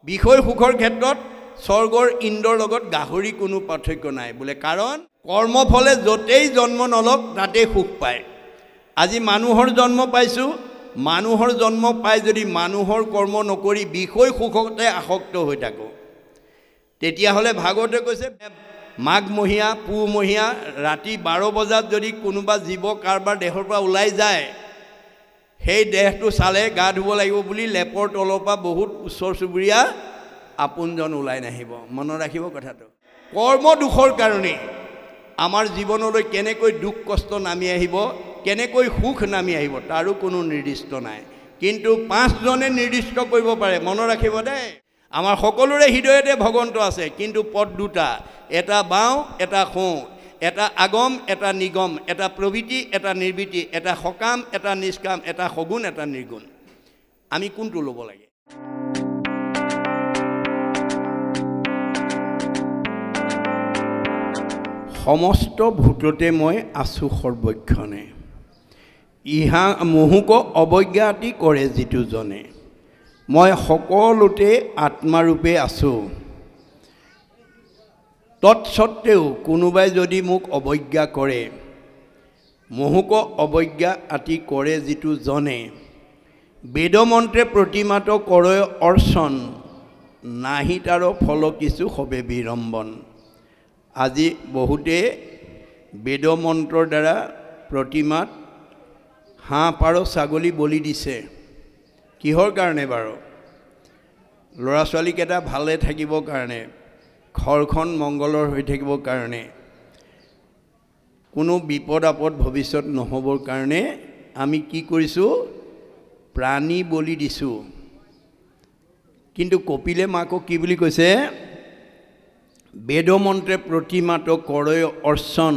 বিষয় সুখৰ ক্ষেত্ৰত স্বৰ্গৰ ইন্দ্ৰৰ লগত গাহৰি কোনো পাৰ্থক্য নাই বোলে, কাৰণ কৰ্মফলে য'তেই জন্ম নলক তাতেই সুখ পায়। আজি মানুহৰ জন্ম পাইছোঁ, মানুহৰ জন্ম পাই যদি মানুহৰ কৰ্ম নকৰি বিষয় সুখতে আসক্ত হৈ থাকোঁ, তেতিয়াহ'লে ভাগৱতে কৈছে মাঘমহীয়া পুহমহীয়া ৰাতি 12 বজাত যদি কোনোবা জীৱ কাৰোবাৰ দেহৰ পৰা ওলাই যায়, সেই দেহটো চালে গা ধুব লাগিব বুলি লেপৰ তলৰ পৰা বহুত ওচৰ চুবুৰীয়া আপোনজন ওলাই নাহিব। মনত ৰাখিব কথাটো। কৰ্ম দুখৰ কাৰণে আমাৰ জীৱনলৈ কেনেকৈ দুখ কষ্ট নামি আহিব, কেনেকৈ সুখ নামি আহিব তাৰো কোনো নিৰ্দিষ্ট নাই, কিন্তু 5 জনে নিৰ্দিষ্ট কৰিব পাৰে। মনত ৰাখিব দেই। আমাৰ সকলোৰে হৃদয়তে ভগৱন্ত আছে, কিন্তু পদ দুটা, এটা বাওঁ এটা সোঁ, এটা আগম এটা নিগম, এটা প্ৰবৃত্তি এটা নিৰ্বৃত্তি, এটা সকাম এটা নিষ্কাম, এটা সগুণ এটা নিৰ্গুণ। আমি কোনটো ল'ব লাগে? সমস্ত ভূততে মই আছোঁ সৰ্বক্ষণে, ইহা মোহোক অৱজ্ঞা আতি কৰে যিটো জনে, মই সকলোতে আত্মাৰূপে আছোঁ, তৎসত্ত্বেও কোনোবাই যদি মোক অৱজ্ঞা কৰে, মোহোক অৱজ্ঞা আতি কৰে যিটো জনে, বেদমন্ত্ৰে প্ৰতিমাত কৰে অৰ্চন, নাহি তাৰ ফল কিছু সবে বিৰম্বন। আজি বহুতে বেদমন্ত্ৰৰ দ্বাৰা প্ৰতিমাত হাঁহ পাৰ ছাগলী বলি দিছে। কিহৰ কাৰণে বাৰু? ল'ৰা ছোৱালীকেইটা ভালে থাকিবৰ কাৰণে, ঘৰখন মংগলৰ হৈ থাকিবৰ কাৰণে, কোনো বিপদ আপদ ভৱিষ্যত নহ'বৰ কাৰণে আমি কি কৰিছোঁ? প্ৰাণী বলি দিছোঁ। কিন্তু কপিলে মাকক কি বুলি কৈছে? বেদমন্ত্ৰে প্ৰতিমাত কৰে অৰ্চন,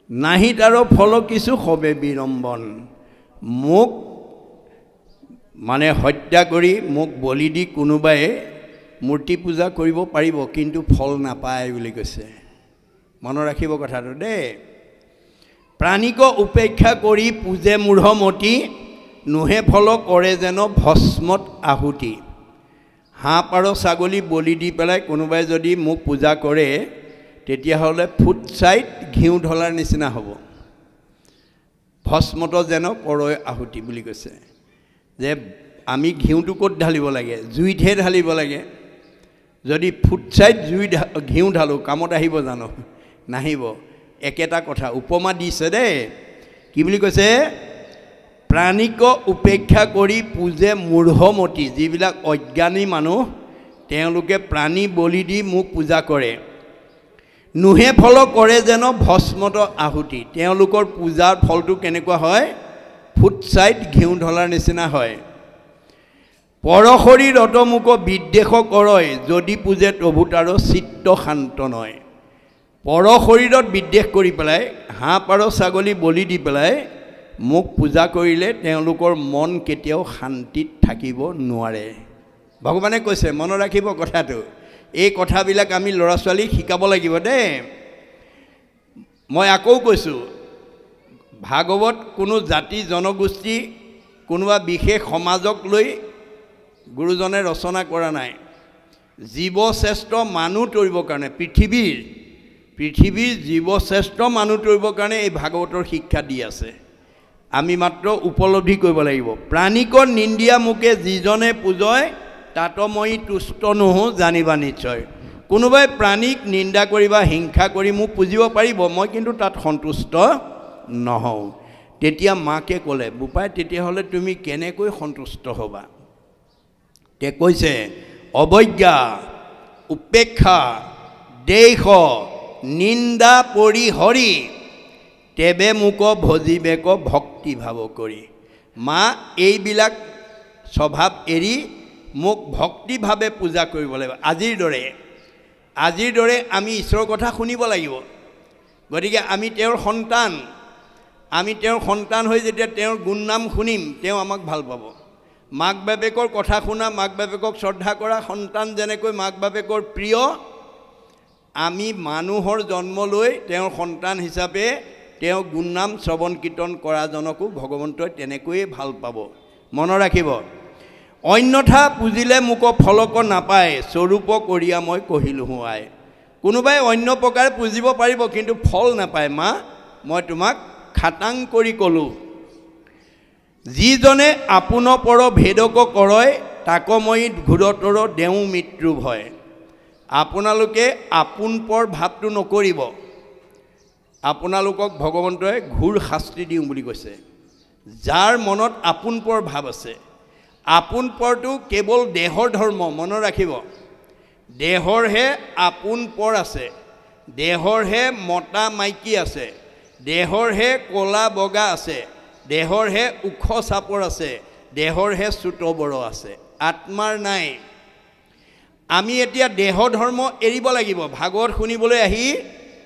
নাহি তাৰ ফল কিছু সবে বিৰম্বন। মোক মানে হত্যা কৰি মোক বলি দি কোনোবাই মূৰ্তি পূজা কৰিব পাৰিব, কিন্তু ফল নাপায় বুলি কৈছে। মনত ৰাখিব কথাটো দেই। প্ৰাণীক উপেক্ষা কৰি পূজে মূঢ়মতি, নোহে ফল কৰে যেন ভস্মত আহুতি। হাঁহ পাৰ ছাগলী বলি দি পেলাই কোনোবাই যদি মোক পূজা কৰে, তেতিয়াহ'লে ফুটছাইত ঘিউ ঢলাৰ নিচিনা হ'ব। ভস্মত যেন কৰে আহুতি বুলি কৈছে। যে আমি ঘিউটো ক'ত ঢালিব লাগে? জুইতহে ঢালিব লাগে। যদি ফুটছাইত ঘিউ ঢালোঁ, কামত আহিব জানো? নাহিব। একেটা কথা উপমা দিছে দেই। কি বুলি কৈছে? প্ৰাণীক উপেক্ষা কৰি পূজে মূঢ়মতি, যিবিলাক অজ্ঞানী মানুহ তেওঁলোকে প্ৰাণী বলি দি মোক পূজা কৰে, নোহে ফল কৰে যেন ভস্মত আহুতি, তেওঁলোকৰ পূজাৰ ফলটো কেনেকুৱা হয়? ফুটছাইত ঘিউ ঢলাৰ নিচিনা হয়। পৰশৰী ৰতমুক বিদ্বেষ কৰয়, যদি পূজে প্ৰভু তাৰ চিত্ত শান্ত নয়। পৰ শৰীৰত বিদ্বেষ কৰি পেলাই হাঁহ পাৰ ছাগলী বলি দি পেলাই মোক পূজা কৰিলে তেওঁলোকৰ মন কেতিয়াও শান্তিত থাকিব নোৱাৰে। ভগৱানে কৈছে, মনত ৰাখিব কথাটো। এই কথাবিলাক আমি ল'ৰা ছোৱালীক শিকাব লাগিব দেই। মই আকৌ কৈছোঁ, ভাগৱত কোনো জাতি জনগোষ্ঠী কোনোবা বিশেষ সমাজক লৈ গুৰুজনে ৰচনা কৰা নাই। জীৱশ্ৰেষ্ঠ মানুহ তৰিবৰ কাৰণে, পৃথিৱীৰ জীৱশ্ৰেষ্ঠ মানুহ তৰিবৰ কাৰণে এই ভাগৱতৰ শিক্ষা দি আছে। আমি মাত্ৰ উপলব্ধি কৰিব লাগিব। প্ৰাণীক নিন্দিয়া মোকে যিজনে পূজয়, তাত মই তুষ্ট নহওঁ জানিবা নিশ্চয়। কোনোবাই প্ৰাণীক নিন্দা কৰি বা হিংসা কৰি মোক পুজিব পাৰিব, মই কিন্তু তাত সন্তুষ্ট নহওঁ। তেতিয়া মাকে ক'লে, বোপাই তেতিয়াহ'লে তুমি কেনেকৈ সন্তুষ্ট হ'বা? তে কৈছে, অৱজ্ঞা, উপেক্ষা, দেশ, নিন্দা পৰিহৰি, তেবে মোক ভজিবেক ভক্তি ভাৱ কৰি। মা এইবিলাক স্বভাৱ এৰি মোক ভক্তিভাৱে পূজা কৰিব লাগিব। আজিৰ দৰে আমি ঈশ্বৰৰ কথা শুনিব লাগিব। গতিকে আমি তেওঁৰ সন্তান হৈ যেতিয়া তেওঁৰ গুণনাম শুনিম, তেওঁ আমাক ভাল পাব। মাক বাপেকৰ কথা শুনা, মাক বাপেকক শ্ৰদ্ধা কৰা সন্তান যেনেকৈ মাক বাপেকৰ প্ৰিয়, আমি মানুহৰ জন্ম লৈ তেওঁৰ সন্তান হিচাপে তেওঁ গুণনাম শ্ৰৱণ কীৰ্তন কৰাজনকো ভগৱন্তই তেনেকৈয়ে ভাল পাব। মনত ৰাখিব। অন্যথা পুজিলে মোক ফলক নাপায় স্বৰূপ কৰিয়া মই কহিলো হুৱাই কোনোবাই অন্য প্ৰকাৰে পুজিব পাৰিব কিন্তু ফল নাপায় মা মই তোমাক খাটাং কৰি ক'লো যিজনে আপোন পৰ ভেদক কৰয় তাক মই ঘূৰতৰ দেও মৃত্যু ভয় আপোনালোকে আপোন পৰ ভাৱটো নকৰিব আপোনালোকক ভগৱন্তই ঘূৰ শাস্তি দিওঁ বুলি কৈছে যাৰ মনত আপোন পৰ ভাৱ আছে আপোন পৰটো কেৱল দেহৰ ধৰ্ম মনত ৰাখিব দেহৰহে আপোন পৰ আছে দেহৰহে মতা মাইকী আছে দেহৰহে ক'লা বগা আছে দেহৰহে ওখ চাপৰ আছে দেহৰহে চুট বড় আছে আত্মাৰ নাই আমি এতিয়া দেহ ধৰ্ম এৰিব লাগিব ভাগৱত শুনিবলৈ আহি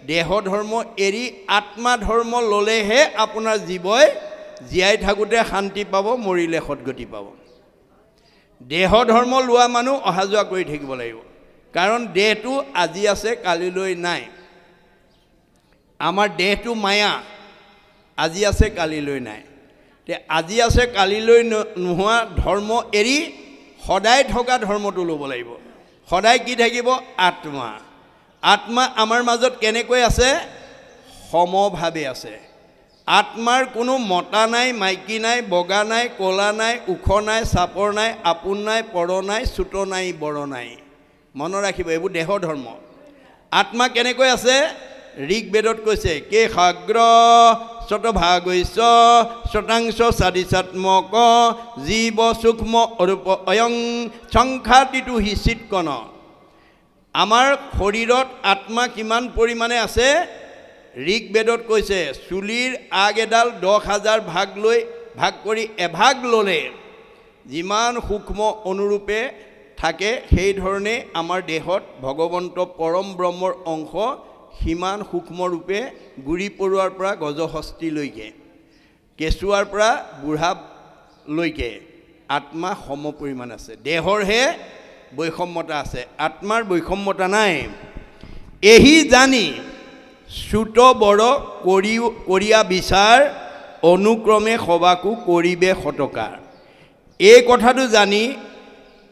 দেহ ধৰ্ম এৰি আত্মা ধৰ্ম ল'লেহে আপোনাৰ জীৱই জীয়াই থাকোঁতে শান্তি পাব মৰিলে সদগতি পাব দেহ ধৰ্ম লোৱা মানুহ অহা যোৱা কৰি থাকিব লাগিব কাৰণ দেহটো আজি আছে কালিলৈ নাই আমাৰ দেহটো মায়া আজি আছে কালিলৈ নাই তে আজি আছে কালিলৈ নোহোৱা ধৰ্ম এৰি সদায় থকা ধৰ্মটো ল'ব লাগিব সদায় কি থাকিব আত্মা আত্মা আমাৰ মাজত কেনেকৈ আছে সমভাৱে আছে আত্মাৰ কোনো মতা নাই মাইকী নাই বগা নাই ক'লা নাই ওখ নাই চাপৰ নাই আপোন নাই পৰ নাই চুট নাই বড় নাই মনত ৰাখিব এইবোৰ দেহ ধৰ্ম আত্মা কেনেকৈ আছে ঋগ্বেদত কৈছে কে সাগ্ৰ শতভাগৈশ্য শতাংশ সাদিচাত্মক জীৱ সূক্ষ্ম অৰূপ অয়ং সংখ্যাতিটো হিচিৎকণ আমাৰ শৰীৰত আত্মা কিমান পৰিমাণে আছে ঋগ্বেদত কৈছে চুলিৰ আগ এডাল 10,000 ভাগ কৰি এভাগ ল'লে যিমান সূক্ষ্ম অনুৰূপে থাকে সেই ধৰণে আমাৰ দেহত ভগৱন্ত পৰম ব্ৰহ্মৰ অংশ সিমান সূক্ষ্ম ৰূপে গুৰি পৰুৱাৰ পৰা গজহস্তিলৈকে কেঁচুৱাৰ পৰা বুঢ়ালৈকে আত্মা সম পৰিমাণ আছে দেহৰহে বৈষম্যতা আছে আত্মাৰ বৈষম্যতা নাই এহি জানি চুট বড় কৰিয়া বিচাৰ অনুক্ৰমে সবাকো কৰিবে শতকাৰ এই কথাটো জানি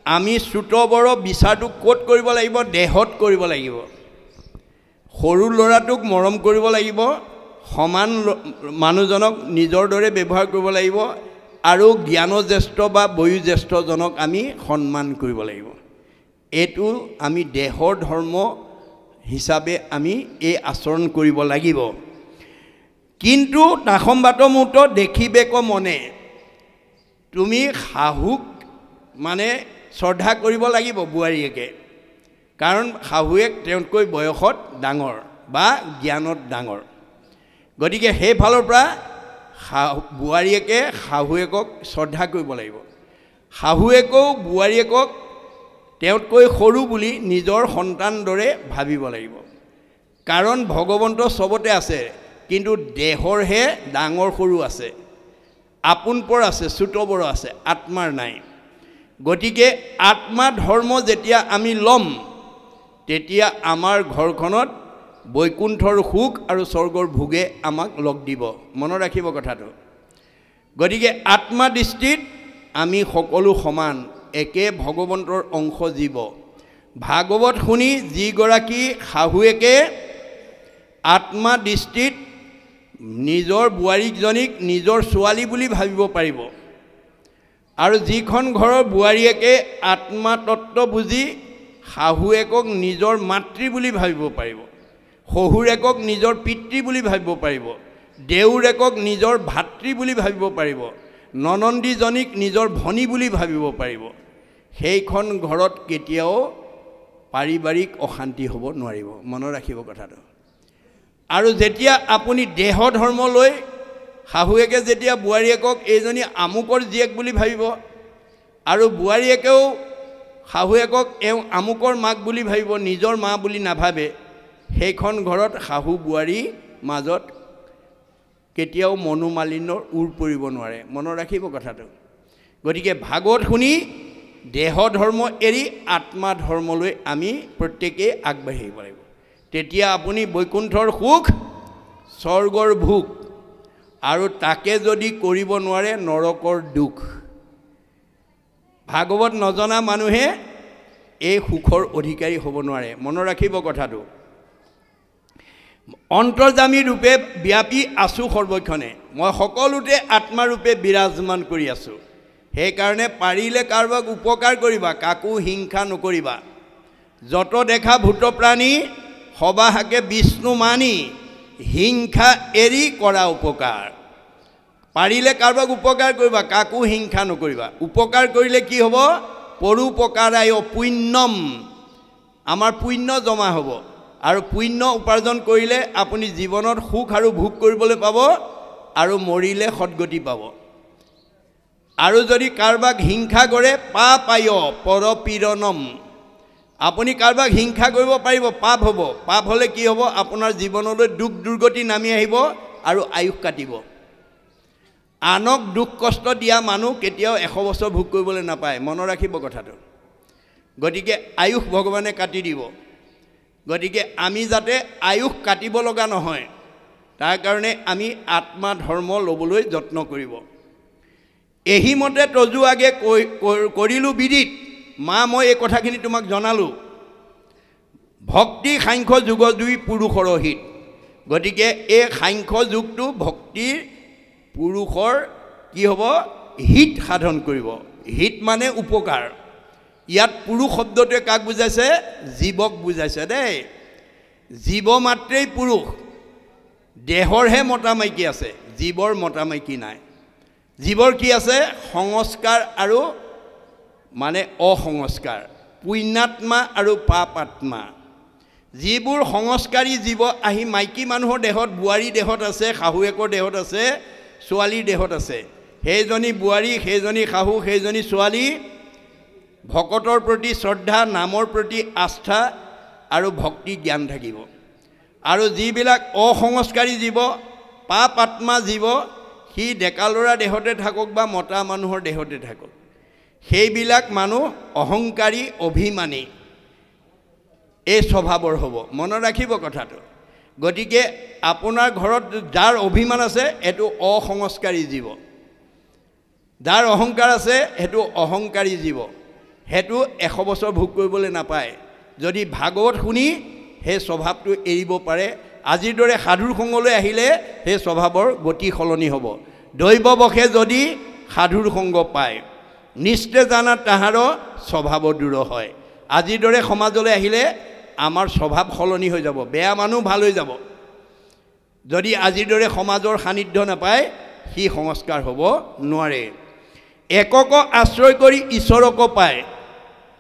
আমি চুট বড় বিচাৰটো ক'ত কৰিব লাগিব দেহত কৰিব লাগিব সৰু ল'ৰাটোক মৰম কৰিব লাগিব সমান মানুহজনক নিজৰ দৰে ব্যৱহাৰ কৰিব লাগিব আৰু জ্ঞানজ্যেষ্ঠ বা বয়োজ্যেষ্ঠজনক আমি সন্মান কৰিব লাগিব এইটো আমি দেহৰ ধৰ্ম হিচাপে আমি এই আচৰণ কৰিব লাগিব কিন্তু তাসম্বাত মুহূৰ্ত দেখিবে ক মনে তুমি শাহুক মানে শ্ৰদ্ধা কৰিব লাগিব বোৱাৰীয়েকে কাৰণ শাহুৱেক তেওঁতকৈ বয়সত ডাঙৰ বা জ্ঞানত ডাঙৰ গতিকে সেইফালৰ পৰা বোৱাৰীয়েকে শাহুৱেকক শ্ৰদ্ধা কৰিব লাগিব শাহুৱেকেও বোৱাৰীয়েকক তেওঁতকৈ সৰু বুলি নিজৰ সন্তান দৰে ভাবিব লাগিব কাৰণ ভগৱন্ত চবতে আছে কিন্তু দেহৰহে ডাঙৰ সৰু আছে আপোন পৰ আছে চুট বড় আছে আত্মাৰ নাই গতিকে আত্মা ধৰ্ম যেতিয়া আমি ল'ম তেতিয়া আমাৰ ঘৰখনত বৈকুণ্ঠৰ সুখ আৰু স্বৰ্গৰ ভোগে আমাক লগ দিব মনত ৰাখিব কথাটো গতিকে আত্মা দৃষ্টিত আমি সকলো সমান একে ভগৱন্তৰ অংশ জীৱ ভাগৱত শুনি যিগৰাকী শাহুৱেকে আত্মা দৃষ্টিত নিজৰ বোৱাৰীজনীক নিজৰ ছোৱালী বুলি ভাবিব পাৰিব আৰু যিখন ঘৰৰ বোৱাৰীয়েকে আত্মা তত্ত্ব বুজি শাহুৱেকক নিজৰ মাতৃ বুলি ভাবিব পাৰিব শহুৰেকক নিজৰ পিতৃ বুলি ভাবিব পাৰিব দেউৰেকক নিজৰ ভাতৃ বুলি ভাবিব পাৰিব ননন্দীজনীক নিজৰ ভনী বুলি ভাবিব পাৰিব সেইখন ঘৰত কেতিয়াও পাৰিবাৰিক অশান্তি হ'ব নোৱাৰিব মনত ৰাখিব কথাটো আৰু যেতিয়া আপুনি দেহ ধৰ্ম লৈ শাহুৱেকে যেতিয়া বোৱাৰীয়েকক এইজনী আমুকৰ জীয়েক বুলি ভাবিব আৰু বোৱাৰীয়েকেও শাহুৱেকক এওঁ আমুকৰ মাক বুলি ভাবিব নিজৰ মা বুলি নাভাবে সেইখন ঘৰত শাহু বোৱাৰী মাজত কেতিয়াও মনোমালিন্যৰ উৰ পৰিব নোৱাৰে মনত ৰাখিব কথাটো গতিকে ভাগৱত শুনি দেহ ধৰ্ম এৰি আত্মা ধৰ্মলৈ আমি প্ৰত্যেকেই আগবাঢ়িব লাগিব তেতিয়া আপুনি বৈকুণ্ঠৰ সুখ স্বৰ্গৰ ভোগ আৰু তাকে যদি কৰিব নোৱাৰে নৰকৰ দুখ ভাগৱত নজনা মানুহে এই সুখৰ অধিকাৰী হ'ব নোৱাৰে মনত ৰাখিব কথাটো অন্তৰ্যামী ৰূপে ব্যাপী আছো সৰ্বক্ষণে মই সকলোতে আত্মা ৰূপে বিৰাজমান কৰি আছো সেইকাৰণে পাৰিলে কাৰোবাক উপকাৰ কৰিবা কাকো হিংসা নকৰিবা যত দেখা ভূত প্ৰাণী সবাহাকে বিষ্ণু মানি হিংসা এৰি কৰা উপকাৰ পাৰিলে কাৰোবাক উপকাৰ কৰিবা কাকো হিংসা নকৰিবা উপকাৰ কৰিলে কি হ'ব পৰোপকাৰায় পুণ্যম আমাৰ পুণ্য জমা হ'ব আৰু পুণ্য উপাৰ্জন কৰিলে আপুনি জীৱনত সুখ আৰু ভোগ কৰিবলৈ পাব আৰু মৰিলে সদ্গতি পাব আৰু যদি কাৰোবাক হিংসা কৰে পাপায় পৰপীড়নম আপুনি কাৰোবাক হিংসা কৰিব পাৰিব পাপ হ'ব পাপ হ'লে কি হ'ব আপোনাৰ জীৱনলৈ দুখ দুৰ্গতি নামি আহিব আৰু আয়ুস কাটিব আনক দুখ কষ্ট দিয়া মানুহ কেতিয়াও 100 বছৰ ভোগ কৰিবলৈ নাপায় মনত ৰাখিব কথাটো গতিকে আয়ুস ভগৱানে কাটি দিব গতিকে আমি যাতে আয়ুস কাটিব লগা নহয় তাৰ কাৰণে আমি আত্মা ধৰ্ম ল'বলৈ যত্ন কৰিব এহিমতে তজু আগে কৰিলো বিদিত মা মই এই কথাখিনি তোমাক জনালো ভক্তি সাংখ্য যুগ দুই পুৰুষৰ হিত গতিকে এই সাংখ্য যুগটো ভক্তিৰ পুৰুষৰ কি হ'ব হিত সাধন কৰিব হিত মানে উপকাৰ ইয়াত পুৰুষ শব্দটোৱে কাক বুজাইছে জীৱক বুজাইছে দেই জীৱ মাত্ৰেই পুৰুষ দেহৰহে মতা মাইকী আছে জীৱৰ মতা মাইকী নাই জীৱৰ কি আছে সংস্কাৰ আৰু মানে অসংস্কাৰ পুণ্যাত্মা আৰু পাপাত্মা যিবোৰ সংস্কাৰী জীৱ আহি মাইকী মানুহৰ দেহত বোৱাৰী দেহত আছে শাহুৱেকৰ দেহত আছে ছোৱালীৰ দেহত আছে সেইজনী বোৱাৰী সেইজনী শাহু সেইজনী ছোৱালী ভকতৰ প্ৰতি শ্ৰদ্ধা নামৰ প্ৰতি আস্থা আৰু ভক্তি জ্ঞান থাকিব আৰু যিবিলাক অসংস্কাৰী জীৱ পাপ আত্মা জীৱ সি ডেকা ল'ৰা দেহতে থাকক বা মতা মানুহৰ দেহতে থাকক সেইবিলাক মানুহ অহংকাৰী অভিমানী এই স্বভাৱৰ হ'ব মনত ৰাখিব কথাটো গতিকে আপোনাৰ ঘৰত যাৰ অভিমান আছে এটো অসংস্কাৰী জীৱ যাৰ অহংকাৰ আছে হেতু অহংকাৰী জীৱ হেতু 100 বছৰ ভোগ কৰিবলৈ নাপায় যদি ভাগৱত শুনি সেই স্বভাৱটো এৰিব পাৰে আজিৰ দৰে সাধুৰ সংগলৈ আহিলে সেই স্বভাৱৰ গতি সলনি হ'ব দৈৱ বখে যদি সাধুৰ সংগ পায় নিশ্চয় জানা তাহাৰ স্বভাৱ দূৰ হয় আজিৰ দৰে সমাজলৈ আহিলে আমাৰ স্বভাৱ সলনি হৈ যাব বেয়া মানুহ ভাল হৈ যাব যদি আজিৰ দৰে সমাজৰ সান্নিধ্য নাপায় সি সংস্কাৰ হ'ব নোৱাৰে একক আশ্ৰয় কৰি ঈশ্বৰক পায়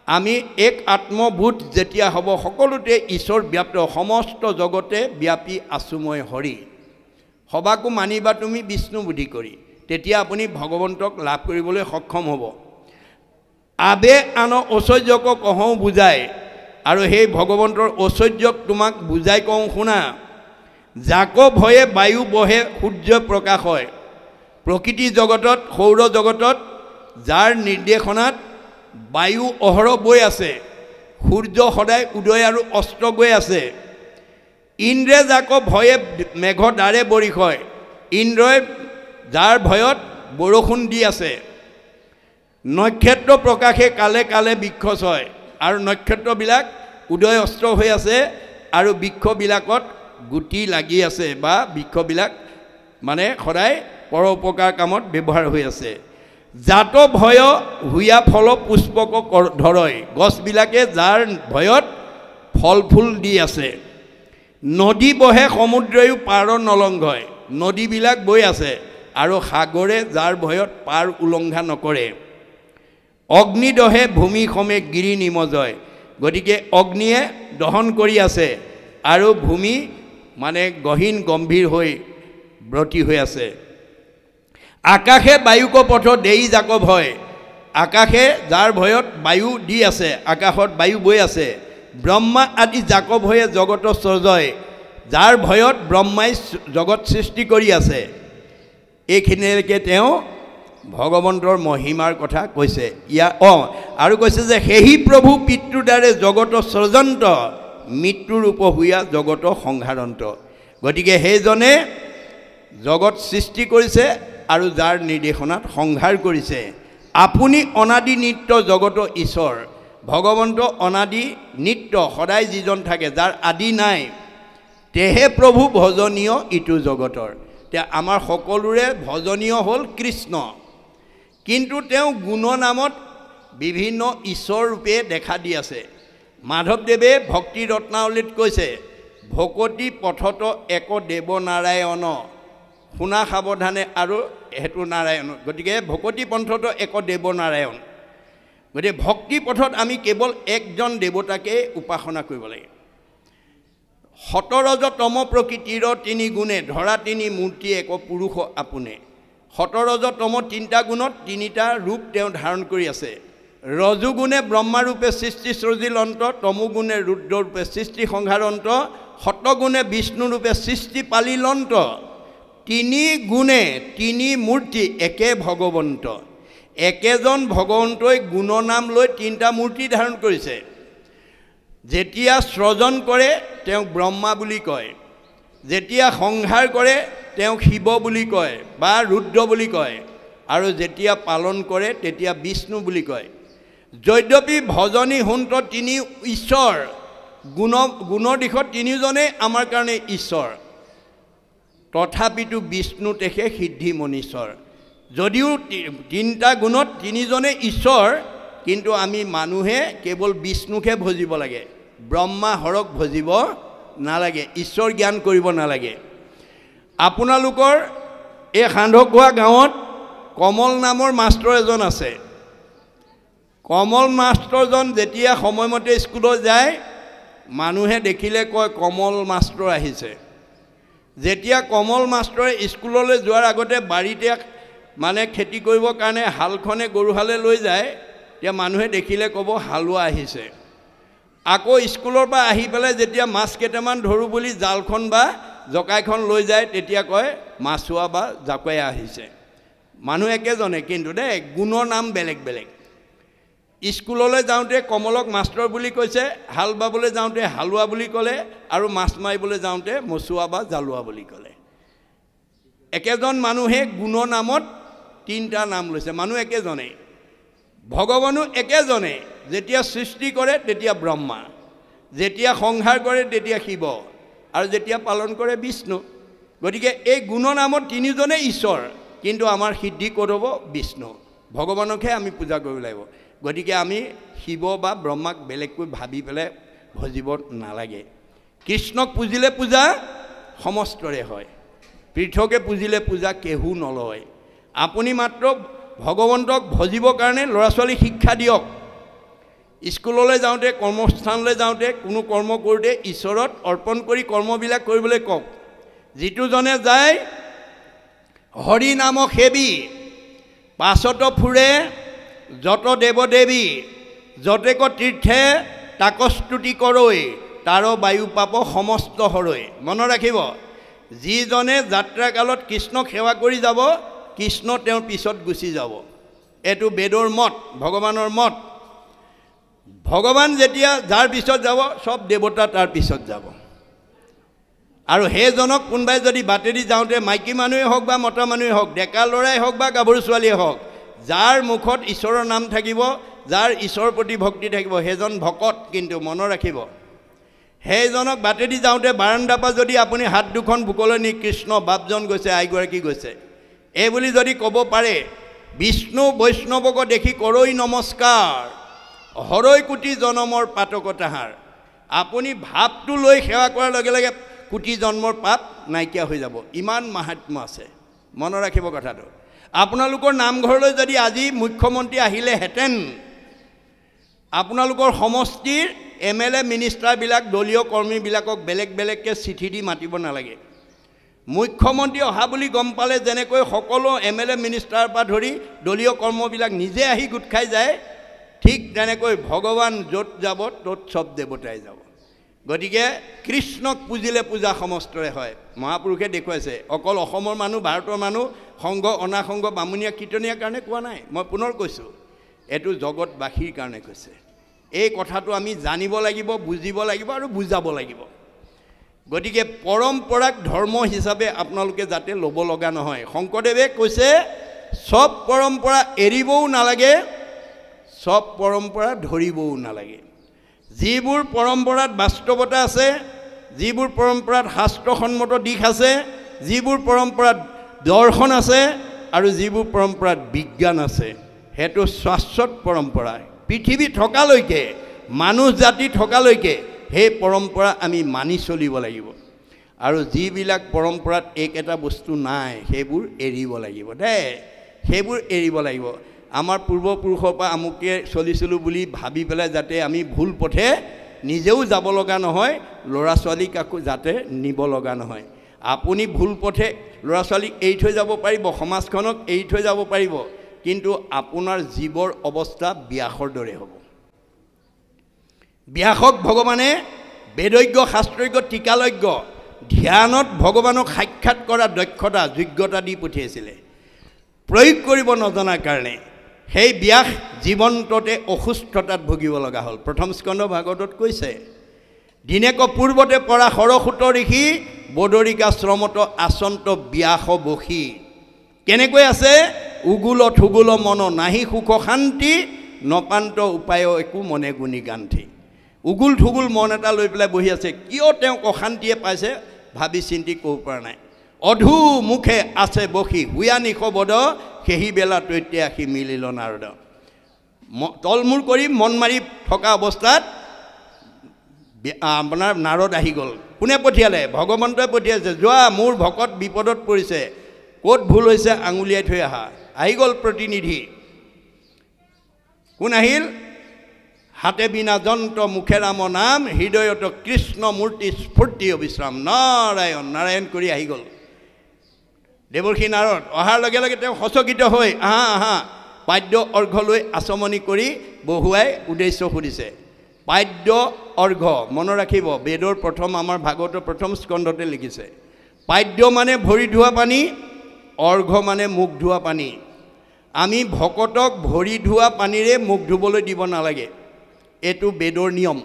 আমি এক আত্মবোধ যেতিয়া হ'ব সকলোতে ঈশ্বৰ ব্যাপ্ত সমস্ত জগতে ব্যাপী আছুময় হৰি সবাকো মানিবা তুমি বিষ্ণু বুদ্ধি কৰি তেতিয়া আপুনি ভগৱন্তক লাভ কৰিবলৈ সক্ষম হ'ব আবে আন ঐশ্বৰ্যক কহওঁ বুজাই আৰু সেই ভগৱন্তৰ ঐশ্বৰ্যক তোমাক বুজাই কওঁ শুনা যাক ভয়ে বায়ু বহে সূৰ্য প্ৰকাশ হয় প্ৰকৃতি জগতত সৌৰ জগতত যাৰ নিৰ্দেশনাত বায়ু অহৰহ বৈ আছে সূৰ্য সদায় উদয় আৰু অস্ত গৈ আছে ইন্দ্ৰে যাক ভয়ে মেঘ দ্বাৰে বৰিষ হয় ইন্দ্ৰই যাৰ ভয়ত বৰষুণ দি আছে নক্ষত্ৰ প্ৰকাশে কালে কালে বৃক্ষ হয় আৰু নক্ষত্ৰবিলাক উদয় অস্ত হৈ আছে আৰু বৃক্ষবিলাকত গুটি লাগি আছে বা বৃক্ষবিলাক মানে সদায় পৰোপকাৰ কামত ব্যৱহাৰ হৈ আছে জাত ভয় হুয়া ফল পুষ্পক ধৰয় গছবিলাকে যাৰ ভয়ত ফল ফুল দি আছে নদী বহে সমুদ্ৰয়ো পাৰ নলংঘয় নদীবিলাক বৈ আছে আৰু সাগৰে যাৰ ভয়ত পাৰ উলংঘা নকৰে অগ্নি দহে ভূমি সমেত গিৰি নিমজয় গতিকে অগ্নিয়ে দহন কৰি আছে আৰু ভূমি মানে গহীন গম্ভীৰ হৈ ব্ৰতি হৈ আছে আকাশে বায়ুক পথ দেই যাক ভয় আকাশে যাৰ ভয়ত বায়ু দি আছে আকাশত বায়ু বৈ আছে ব্ৰহ্মা আদি যাক ভয়ে জগত সৃজয় যাৰ ভয়ত ব্ৰহ্মাই জগত সৃষ্টি কৰি আছে এইখিনিলৈকে তেওঁ ভগৱন্তৰ মহিমাৰ কথা কৈছে আৰু কৈছে যে সেই প্ৰভু পিতৃৰ দ্বাৰে জগত সৃজন্ত মৃত্যুৰ উপহুয়া জগত সংহাৰন্ত গতিকে সেইজনে জগত সৃষ্টি কৰিছে আৰু যাৰ নিৰ্দেশনাত সংহাৰ কৰিছে আপুনি অনাদি নিত্য জগতৰ ঈশ্বৰ ভগৱন্ত অনাদি নিত্য সদায় যিজন থাকে যাৰ আদি নাই তেহে প্ৰভু ভজনীয় ইটো জগতৰ তে আমাৰ সকলোৰে ভজনীয় হ'ল কৃষ্ণ কিন্তু তেওঁ গুণ নামত বিভিন্ন ঈশ্বৰ ৰূপে দেখা দি আছে মাধৱদেৱে ভক্তি ৰত্নাৱলীত কৈছে ভকতি পথত এক দেৱ নাৰায়ণ শুনা সাৱধানে আৰু হেতু নাৰায়ণ গতিকে ভকতি পন্থত এক দেৱ নাৰায়ণ গতিকে ভক্তি পথত আমি কেৱল একজন দেৱতাকে উপাসনা কৰিব লাগে সতৰজতম প্ৰকৃতিৰ তিনি গুণে ধৰা তিনি মূৰ্তি এক পুৰুষ আপোনে সতৰজতম তিনিটা গুণত তিনিটা ৰূপ তেওঁ ধাৰণ কৰি আছে ৰজুগুণে ব্ৰহ্মাৰূপে সৃষ্টি সৃজিল অন্ত তমুগুণে ৰুদ্ৰৰূপে সৃষ্টি সংহাৰ অন্ত সতগুণে বিষ্ণুৰূপে সৃষ্টি পালিল অন্ত তিনি গুণে তিনি মূৰ্তি একে ভগৱন্ত একেজন ভগৱন্তই গুণনাম লৈ তিনিটা মূৰ্তি ধাৰণ কৰিছে যেতিয়া সৃজন কৰে তেওঁক ব্ৰহ্মা বুলি কয় যেতিয়া সংহাৰ কৰে তেওঁক শিৱ বুলি কয় বা ৰুদ্ৰ বুলি কয় আৰু যেতিয়া পালন কৰে তেতিয়া বিষ্ণু বুলি কয় যদ্যপি ভজনী হুন্ত তিনি ঈশ্বৰ গুণৰ দিশত তিনিজনেই আমাৰ কাৰণে ঈশ্বৰ তথাপিতো বিষ্ণু তেখে সিদ্ধি মনীশ্বৰ যদিও তিনিটা গুণত তিনিজনে ঈশ্বৰ কিন্তু আমি মানুহে কেৱল বিষ্ণুকে ভজিব লাগে ব্ৰহ্মা হৰক ভজিব নালাগে ঈশ্বৰ জ্ঞান কৰিব নালাগে আপোনালোকৰ এই সান্ধকোৱা গাঁৱত কমল নামৰ মাষ্টৰ এজন আছে কমল মাষ্টৰজন যেতিয়া সময়মতে স্কুলত যায় মানুহে দেখিলে কয় কমল মাষ্টৰ আহিছে যেতিয়া কমল মাষ্টৰে স্কুললৈ যোৱাৰ আগতে বাৰীতে মানে খেতি কৰিবৰ কাৰণে হালখনে গৰুহালে লৈ যায় তেতিয়া মানুহে দেখিলে ক'ব হালোৱা আহিছে আকৌ স্কুলৰ পৰা আহি পেলাই যেতিয়া মাছ কেইটামান ধৰোঁ বুলি জালখন বা জকাইখন লৈ যায় তেতিয়া কয় মাছুৱা বা জাকৈয়া আহিছে মানুহ একেজনে কিন্তু দেই গুণৰ নাম বেলেগ বেলেগ স্কুললৈ যাওঁতে কমলক মাষ্টৰ বুলি কৈছে হাল বাবলৈ যাওঁতে হালোৱা বুলি ক'লে আৰু মাছ মাৰিবলৈ যাওঁতে মচুৱা বা জালুৱা বুলি ক'লে একেজন মানুহে গুণৰ নামত তিনিটা নাম লৈছে মানুহ একেজনেই ভগৱানো একেজনেই যেতিয়া সৃষ্টি কৰে তেতিয়া ব্ৰহ্মা যেতিয়া সংহাৰ কৰে তেতিয়া শিৱ আৰু যেতিয়া পালন কৰে বিষ্ণু গতিকে এই গুণৰ নামত তিনিজনেই ঈশ্বৰ কিন্তু আমাৰ সিদ্ধি ক'ত হ'ব বিষ্ণু ভগৱানকহে আমি পূজা কৰিব লাগিব গতিকে আমি শিৱ বা ব্ৰহ্মাক বেলেগকৈ ভাবি পেলাই ভজিব নালাগে কৃষ্ণক পুজিলে পূজা সমস্তৰে হয় পৃথকে পুজিলে পূজা কেহু নলয় আপুনি মাত্ৰ ভগৱন্তক ভজিবৰ কাৰণে ল'ৰা ছোৱালীক শিক্ষা দিয়ক স্কুললৈ যাওঁতে কৰ্মস্থানলৈ যাওঁতে কোনো কৰ্ম কৰোঁতে ঈশ্বৰত অৰ্পণ কৰি কৰ্মবিলাক কৰিবলৈ কওক যিটোজনে যায় হৰি নাম সেৱী পাছত ফুৰে যত দেৱদেৱী যতেক তীৰ্থে তাক স্তুতি কৰৈ তাৰ বায়ু পাপ সমস্ত হৰৈ মনত ৰাখিব যিজনে যাত্ৰাকালত কৃষ্ণক সেৱা কৰি যাব কৃষ্ণ তেওঁৰ পিছত গুচি যাব এইটো বেদৰ মত ভগৱানৰ মত ভগৱান যেতিয়া যাৰ পিছত যাব সব দেৱতা তাৰ পিছত যাব আৰু সেইজনক কোনোবাই যদি বাটেদি যাওঁতে মাইকী মানুহে হওক বা মতা মানুহে হওক ডেকা ল'ৰাই হওক বা গাভৰু ছোৱালীয়ে হওক যাৰ মুখত ঈশ্বৰৰ নাম থাকিব যাৰ ঈশ্বৰৰ প্ৰতি ভক্তি থাকিব সেইজন ভকত কিন্তু মনত ৰাখিব সেইজনক বাটেদি যাওঁতে বাৰাণ্ডাৰ পৰা যদি আপুনি হাত দুখন বুকলৈ নি কৃষ্ণ বাপজন গৈছে আইগৰাকী গৈছে এই বুলি যদি ক'ব পাৰে বিষ্ণু বৈষ্ণৱক দেখি কৰৈ নমস্কাৰ হৰৈ কোটি জনমৰ পাতক তাহাৰ আপুনি ভাৱটো লৈ সেৱা কৰাৰ লগে লগে কোটি জন্মৰ পাপ নাইকিয়া হৈ যাব ইমান মাহাত্ম্য আছে মনত ৰাখিব কথাটো আপোনালোকৰ নামঘৰলৈ যদি আজি মুখ্যমন্ত্ৰী আহিলেহেঁতেন আপোনালোকৰ সমষ্টিৰ MLA মিনিষ্টাৰবিলাক দলীয় কৰ্মীবিলাকক বেলেগ বেলেগকৈ চিঠি দি মাতিব নালাগে মুখ্যমন্ত্ৰী অহা বুলি গম পালে যেনেকৈ সকলো MLA মিনিষ্টাৰৰ পৰা ধৰি দলীয় কৰ্মবিলাক নিজে আহি গোট খাই যায় ঠিক তেনেকৈ ভগৱান য'ত যাব ত'ত সব দেৱতাই যাব গতিকে কৃষ্ণক পুজিলে পূজা সমস্তৰে হয় মহাপুৰুষে দেখুৱাইছে অকল অসমৰ মানুহ ভাৰতৰ মানুহ সংঘ অনাসংঘ বামুণীয়া কীৰ্তনীয়াৰ কাৰণে কোৱা নাই মই পুনৰ কৈছোঁ এইটো জগতবাসীৰ কাৰণে কৈছে এই কথাটো আমি জানিব লাগিব বুজিব লাগিব আৰু বুজাব লাগিব গতিকে পৰম্পৰাক ধৰ্ম হিচাপে আপোনালোকে যাতে ল'ব লগা নহয় শংকৰদেৱে কৈছে সব পৰম্পৰা এৰিবও নালাগে, সব পৰম্পৰা ধৰিবও নালাগে। যিবোৰ পৰম্পৰাত বাস্তৱতা আছে, যিবোৰ পৰম্পৰাত শাস্ত্ৰসন্মত দিশ আছে, যিবোৰ পৰম্পৰাত দৰ্শন আছে আৰু যিবোৰ পৰম্পৰাত বিজ্ঞান আছে, সেইটো শাশ্বত পৰম্পৰা। পৃথিৱী থকালৈকে, মানুহ জাতি থকালৈকে সেই পৰম্পৰা আমি মানি চলিব লাগিব। আৰু যিবিলাক পৰম্পৰাত এইকেইটা বস্তু নাই সেইবোৰ এৰিব লাগিব দেই, সেইবোৰ এৰিব লাগিব। আমাৰ পূৰ্বপুৰুষৰ পৰা আমুকে চলিছিলোঁ বুলি ভাবি পেলাই যাতে আমি ভুল পথে নিজেও যাব লগা নহয়, ল'ৰা ছোৱালীক আকৌ যাতে নিব লগা নহয়। আপুনি ভুল পথে ল'ৰা ছোৱালীক এৰি থৈ যাব পাৰিব, সমাজখনক এৰি থৈ যাব পাৰিব, কিন্তু আপোনাৰ জীৱৰ অৱস্থা ব্যাসৰ দৰে হ'ব। ব্যাসক ভগৱানে বেদজ্ঞ, শাস্ত্ৰজ্ঞ, টিকালজ্ঞ, ধ্যানত ভগৱানক সাক্ষাৎ কৰা দক্ষতা, যোগ্যতা দি পঠিয়াইছিলে। প্ৰয়োগ কৰিব নজনাৰ কাৰণে সেই ব্যাস জীৱন্ততে অসুস্থতাত ভুগিব লগা হ'ল। প্ৰথম স্কন্ধ ভাগৱতত কৈছে, দিনেক পূৰ্বতে পৰা সৰসূত ঋষি বদৰিকাশ্ৰমত আচন্ত ব্যাস বসী। কেনেকৈ আছে? উগুল থুগুল মন নাহি সুখ শান্তি, নপান্ত উপায় একো মনে গুণী গান্থি। উগুল থুগুল মন এটা লৈ পেলাই বহি আছে। কিয় তেওঁক অশান্তিয়ে পাইছে ভাবি চিন্তি ক'ব পৰা নাই। অধু মুখে আছে বসী, হুয়া নিশ বদ, সেই বেলা তৈতে আহি মিলিল নাৰদ। তলমূৰ কৰি মন মাৰি থকা অৱস্থাত আপোনাৰ নাৰদ আহি গ'ল। কোনে পঠিয়ালে? ভগৱন্তই পঠিয়াইছে। যোৱা, মোৰ ভকত বিপদত পৰিছে, ক'ত ভুল হৈছে আঙুলিয়াই থৈ আহা। আহি গ'ল প্ৰতিনিধি। কোন আহিল? হাতে বিনা যন্ত্ৰ মুখে ৰাম নাম, হৃদয়ত কৃষ্ণ মূৰ্তি স্ফূৰ্তি অবিশ্ৰাম। নাৰায়ণ নাৰায়ণ কৰি আহি গ'ল দেৱৰ্ষি নাৰদ। অহাৰ লগে লগে তেওঁ সচকিত হৈ আহা আহা পাদ্য অৰ্ঘ্য লৈ আচমনি কৰি বহুৱাই উদ্দেশ্য সুধিছে। পাদ্য অৰ্ঘ্য মনত ৰাখিব, বেদৰ প্ৰথম, আমাৰ ভাগৱতৰ প্ৰথম স্কন্ধতে লিখিছে। পাদ্য মানে ভৰি ধোৱা পানী, অৰ্ঘ্য মানে মুখ ধোৱা পানী। আমি ভকতক ভৰি ধোৱা পানীৰে মুখ ধুবলৈ দিব নালাগে, এইটো বেদৰ নিয়ম।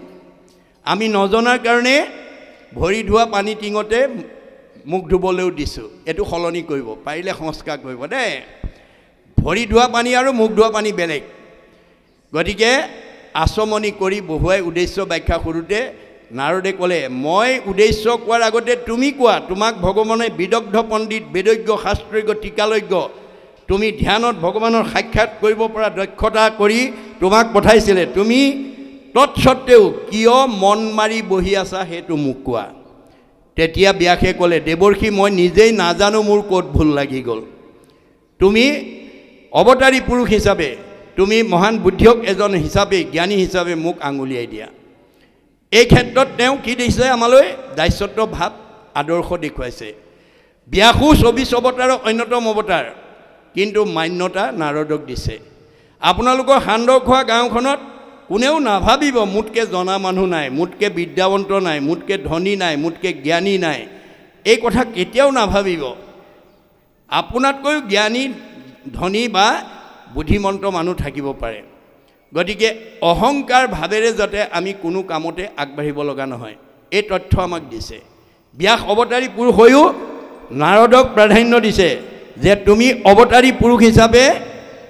আমি নজনাৰ কাৰণে ভৰি ধোৱা পানী টিঙতে মুখ ধুবলৈও দিছোঁ, এইটো সলনি কৰিব পাৰিলে সংস্কাৰ কৰিব দেই। ভৰি ধোৱা পানী আৰু মুখ ধোৱা পানী বেলেগ। গতিকে আচমনি কৰি বহুৱাই উদ্দেশ্য ব্যাখ্যা কৰোঁতে নাৰদে ক'লে, মই উদ্দেশ্য কোৱাৰ আগতে তুমি কোৱা। তোমাক ভগৱানে বিদগ্ধ পণ্ডিত, বেদজ্ঞ, শাস্ত্ৰজ্ঞ, টিকালজ্ঞ, তুমি ধ্যানত ভগৱানৰ সাক্ষাৎ কৰিব পৰা দক্ষতা কৰি তোমাক পঠাইছিলে। তুমি তৎসত্বেও কিয় মন মাৰি বহি আছা সেইটো মোক কোৱা। তেতিয়া ব্যাসে ক'লে, দেৱৰ্ষি মই নিজেই নাজানো মোৰ ক'ত ভুল লাগি গ'ল। তুমি অৱতাৰী পুৰুষ হিচাপে, তুমি মহান বুদ্ধিয়ক এজন হিচাপে, জ্ঞানী হিচাপে মোক আঙুলিয়াই দিয়া। এই ক্ষেত্ৰত তেওঁ কি দিছে? আমালৈ দাস্যত্ব ভাৱ, আদৰ্শ দেখুৱাইছে। ব্যাসো 24 অৱতাৰৰ অন্যতম অৱতাৰ, কিন্তু মান্যতা নাৰদক দিছে। আপোনালোকৰ সান্দৰখোৱা গাঁওখনত কোনেও নাভাবিব মোতকৈ জনা মানুহ নাই, মোতকৈ বিদ্যাৱন্ত নাই, মোতকৈ ধনী নাই, মোতকৈ জ্ঞানী নাই। এই কথা কেতিয়াও নাভাবিব। আপোনাতকৈও জ্ঞানী, ধনী বা বুদ্ধিমন্ত মানুহ থাকিব পাৰে। গতিকে অহংকাৰ ভাৱেৰে যাতে আমি কোনো কামতে আগবাঢ়িব লগা নহয়, এই তথ্য আমাক দিছে। ব্যাস অৱতাৰী পুৰুষ হৈও নাৰদক প্ৰাধান্য দিছে যে তুমি অৱতাৰী পুৰুষ হিচাপে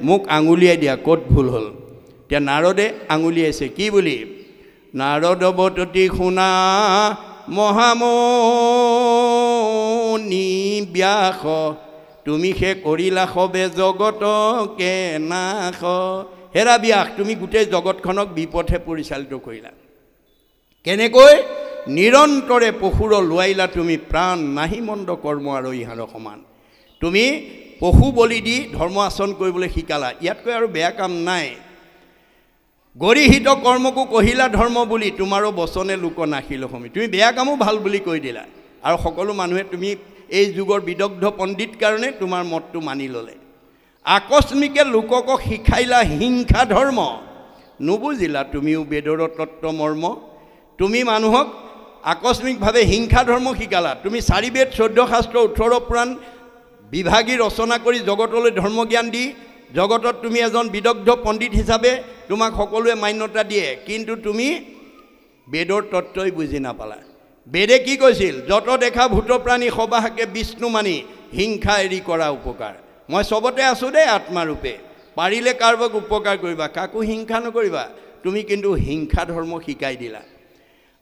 মোক আঙুলিয়াই দিয়া ক'ত ভুল হ'ল। এতিয়া নাৰদে আঙুলিয়াইছে কি বুলি? নাৰদ বততি শুনা মহামনি ব্যাস, তুমি সে কৰিলা সবে জগতকে নাশ। হেৰা ব্যাস, তুমি গোটেই জগতখনক বিপথে পৰিচালিত কৰিলা। কেনেকৈ? নিৰন্তৰে পশুৰ লোৱাইলা তুমি প্ৰাণ, নাহি মন্দ কৰ্ম আৰু ইহাৰ সমান। তুমি পশু বলি দি ধৰ্ম আচৰণ কৰিবলৈ শিকালা, ইয়াতকৈ আৰু বেয়া কাম নাই। গৰিহিত কৰ্মকো কহিলা ধৰ্ম বুলি, তোমাৰো বচনে লোক নাখিল সমী। তুমি বেয়া কামো ভাল বুলি কৈ দিলা, আৰু সকলো মানুহে তুমি এই যুগৰ বিদগ্ধ পণ্ডিত কাৰণে তোমাৰ মতটো মানি ল'লে। আকস্মিকে লোকক শিকাইলা হিংসা ধৰ্ম, নুবুজিলা তুমিও বেদৰ তত্ত্ব মৰ্ম। তুমি মানুহক আকস্মিকভাৱে হিংসা ধৰ্ম শিকালা। তুমি 4 বেদ, 14 শাস্ত্ৰ, 18 পুৰাণ বিভাগী ৰচনা কৰি জগতলৈ ধৰ্মজ্ঞান দি জগতত তুমি এজন বিদগ্ধ পণ্ডিত হিচাপে তোমাক সকলোৱে মান্যতা দিয়ে, কিন্তু তুমি বেদৰ তত্ত্বই বুজি নাপালা। বেদে কি কৈছিল? যত দেখা ভূত প্ৰাণী সবাহাকে বিষ্ণু মানি, হিংসা এৰি কৰা উপকাৰ। মই চবতে আছোঁ দেই আত্মাৰূপে পাৰিলে কাৰোবাক উপকাৰ কৰিবা কাকো হিংসা নকৰিবা তুমি কিন্তু হিংসা ধৰ্ম শিকাই দিলা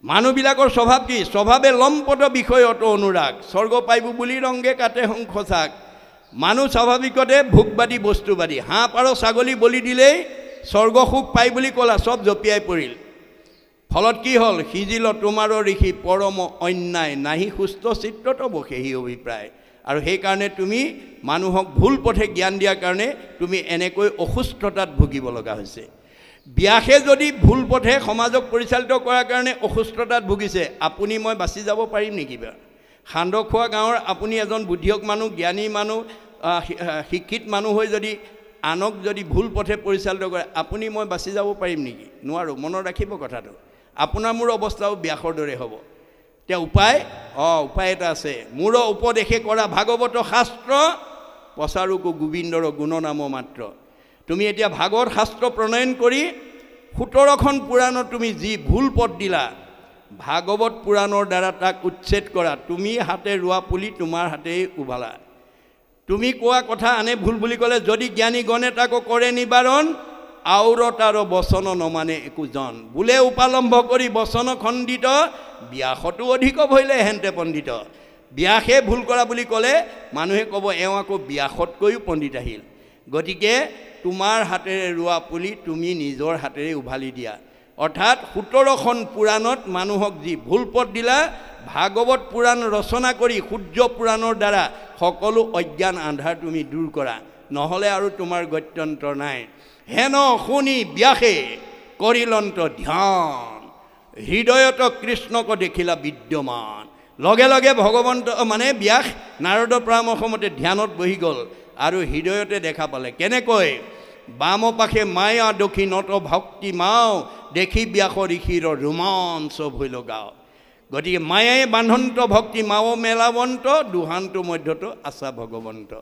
মানুহবিলাকৰ স্বভাৱ কি স্বভাৱে লম্পট বিষয়ত অনুৰাগ স্বৰ্গ পাইব বুলি ৰংগে কাটে সংসচাক মানুহ স্বাভাৱিকতে ভোগবাদী বস্তুবাদী হাঁহ পাৰ ছাগলী বলি দিলেই স্বৰ্গ সুখ পাই বুলি ক'লা চব জপিয়াই পৰিল ফলত কি হ'ল সিজিল তোমাৰ ঋষি পৰম অন্যায় নাহি সুস্থ চিত্ৰত বসেহি অভিপ্ৰায় আৰু সেইকাৰণে তুমি মানুহক ভুল পথে জ্ঞান দিয়াৰ কাৰণে তুমি এনেকৈ অসুস্থতাত ভুগিব লগা হৈছে ব্যাসে যদি ভুল পথে সমাজক পৰিচালিত কৰাৰ কাৰণে অসুস্থতাত ভুগিছে আপুনি মই বাচি যাব পাৰিম নেকি বাৰু সান্দখোৱা গাঁৱৰ আপুনি এজন বুদ্ধিয়ক মানুহ জ্ঞানী মানুহ শিক্ষিত মানুহ হৈ যদি আনক যদি ভুল পথে পৰিচালিত কৰে আপুনি মই বাচি যাব পাৰিম নেকি নোৱাৰো মনত ৰাখিব কথাটো আপোনাৰ মোৰ অৱস্থাও ব্যাসৰ দৰে হ'ব তে উপায় উপায় এটা আছে মোৰ উপদেশে কৰা ভাগৱত শাস্ত্ৰ প্ৰচাৰকো গোবিন্দৰ গুণনাম মাত্ৰ তুমি এতিয়া ভাগৱত শাস্ত্ৰ প্ৰণয়ন কৰি 17খন পুৰাণত তুমি যি ভুল পথ দিলা ভাগৱত পুৰাণৰ দ্বাৰা তাক উচ্ছেদ কৰা তুমি হাতে ৰোৱা পুলি তোমাৰ হাতেই উভালা তুমি কোৱা কথা আনে ভুল বুলি ক'লে যদি জ্ঞানী গণে তাকো কৰে নিবাৰণ আউৰতাৰ বচন নমানে একোজন বোলে উপালম্ভ কৰি বচন খণ্ডিত ব্যাসতো অধিক ভৈলে হেন্তে পণ্ডিত ব্যাসে ভুল কৰা বুলি ক'লে মানুহে ক'ব এওঁ আকৌ ব্যাসতকৈও পণ্ডিত আহিল গতিকে তোমাৰ হাতেৰে ৰোৱা পুলি তুমি নিজৰ হাতেৰে উভালি দিয়া অৰ্থাৎ 17খন পুৰাণত মানুহক যি ভুল পথ দিলা ভাগৱত পুৰাণ ৰচনা কৰি সূৰ্য পুৰাণৰ দ্বাৰা সকলো অজ্ঞান আন্ধাৰ তুমি দূৰ কৰা নহ'লে আৰু তোমাৰ গত্যন্তৰ নাই হেন শুনি ব্যাসে কৰিলন্ত ধ্যান হৃদয়ত কৃষ্ণক দেখিলা বিদ্যমান লগে লগে ভগৱন্ত মানে ব্যাস নাৰদৰ পৰামৰ্শমতে ধ্যানত বহি গ'ল আৰু হৃদয়তে দেখা পালে কেনেকৈ বাম পাশে মায়া দক্ষিণত ভক্তি মাও দেখি ব্যাস ঋষিৰ ৰোমাঞ্চ ভৈ লগাও গতিকে মায়াই বান্ধন্ত ভক্তি মাও মেলাবন্ত দুহান্ত মধ্যতো আছা ভগৱন্ত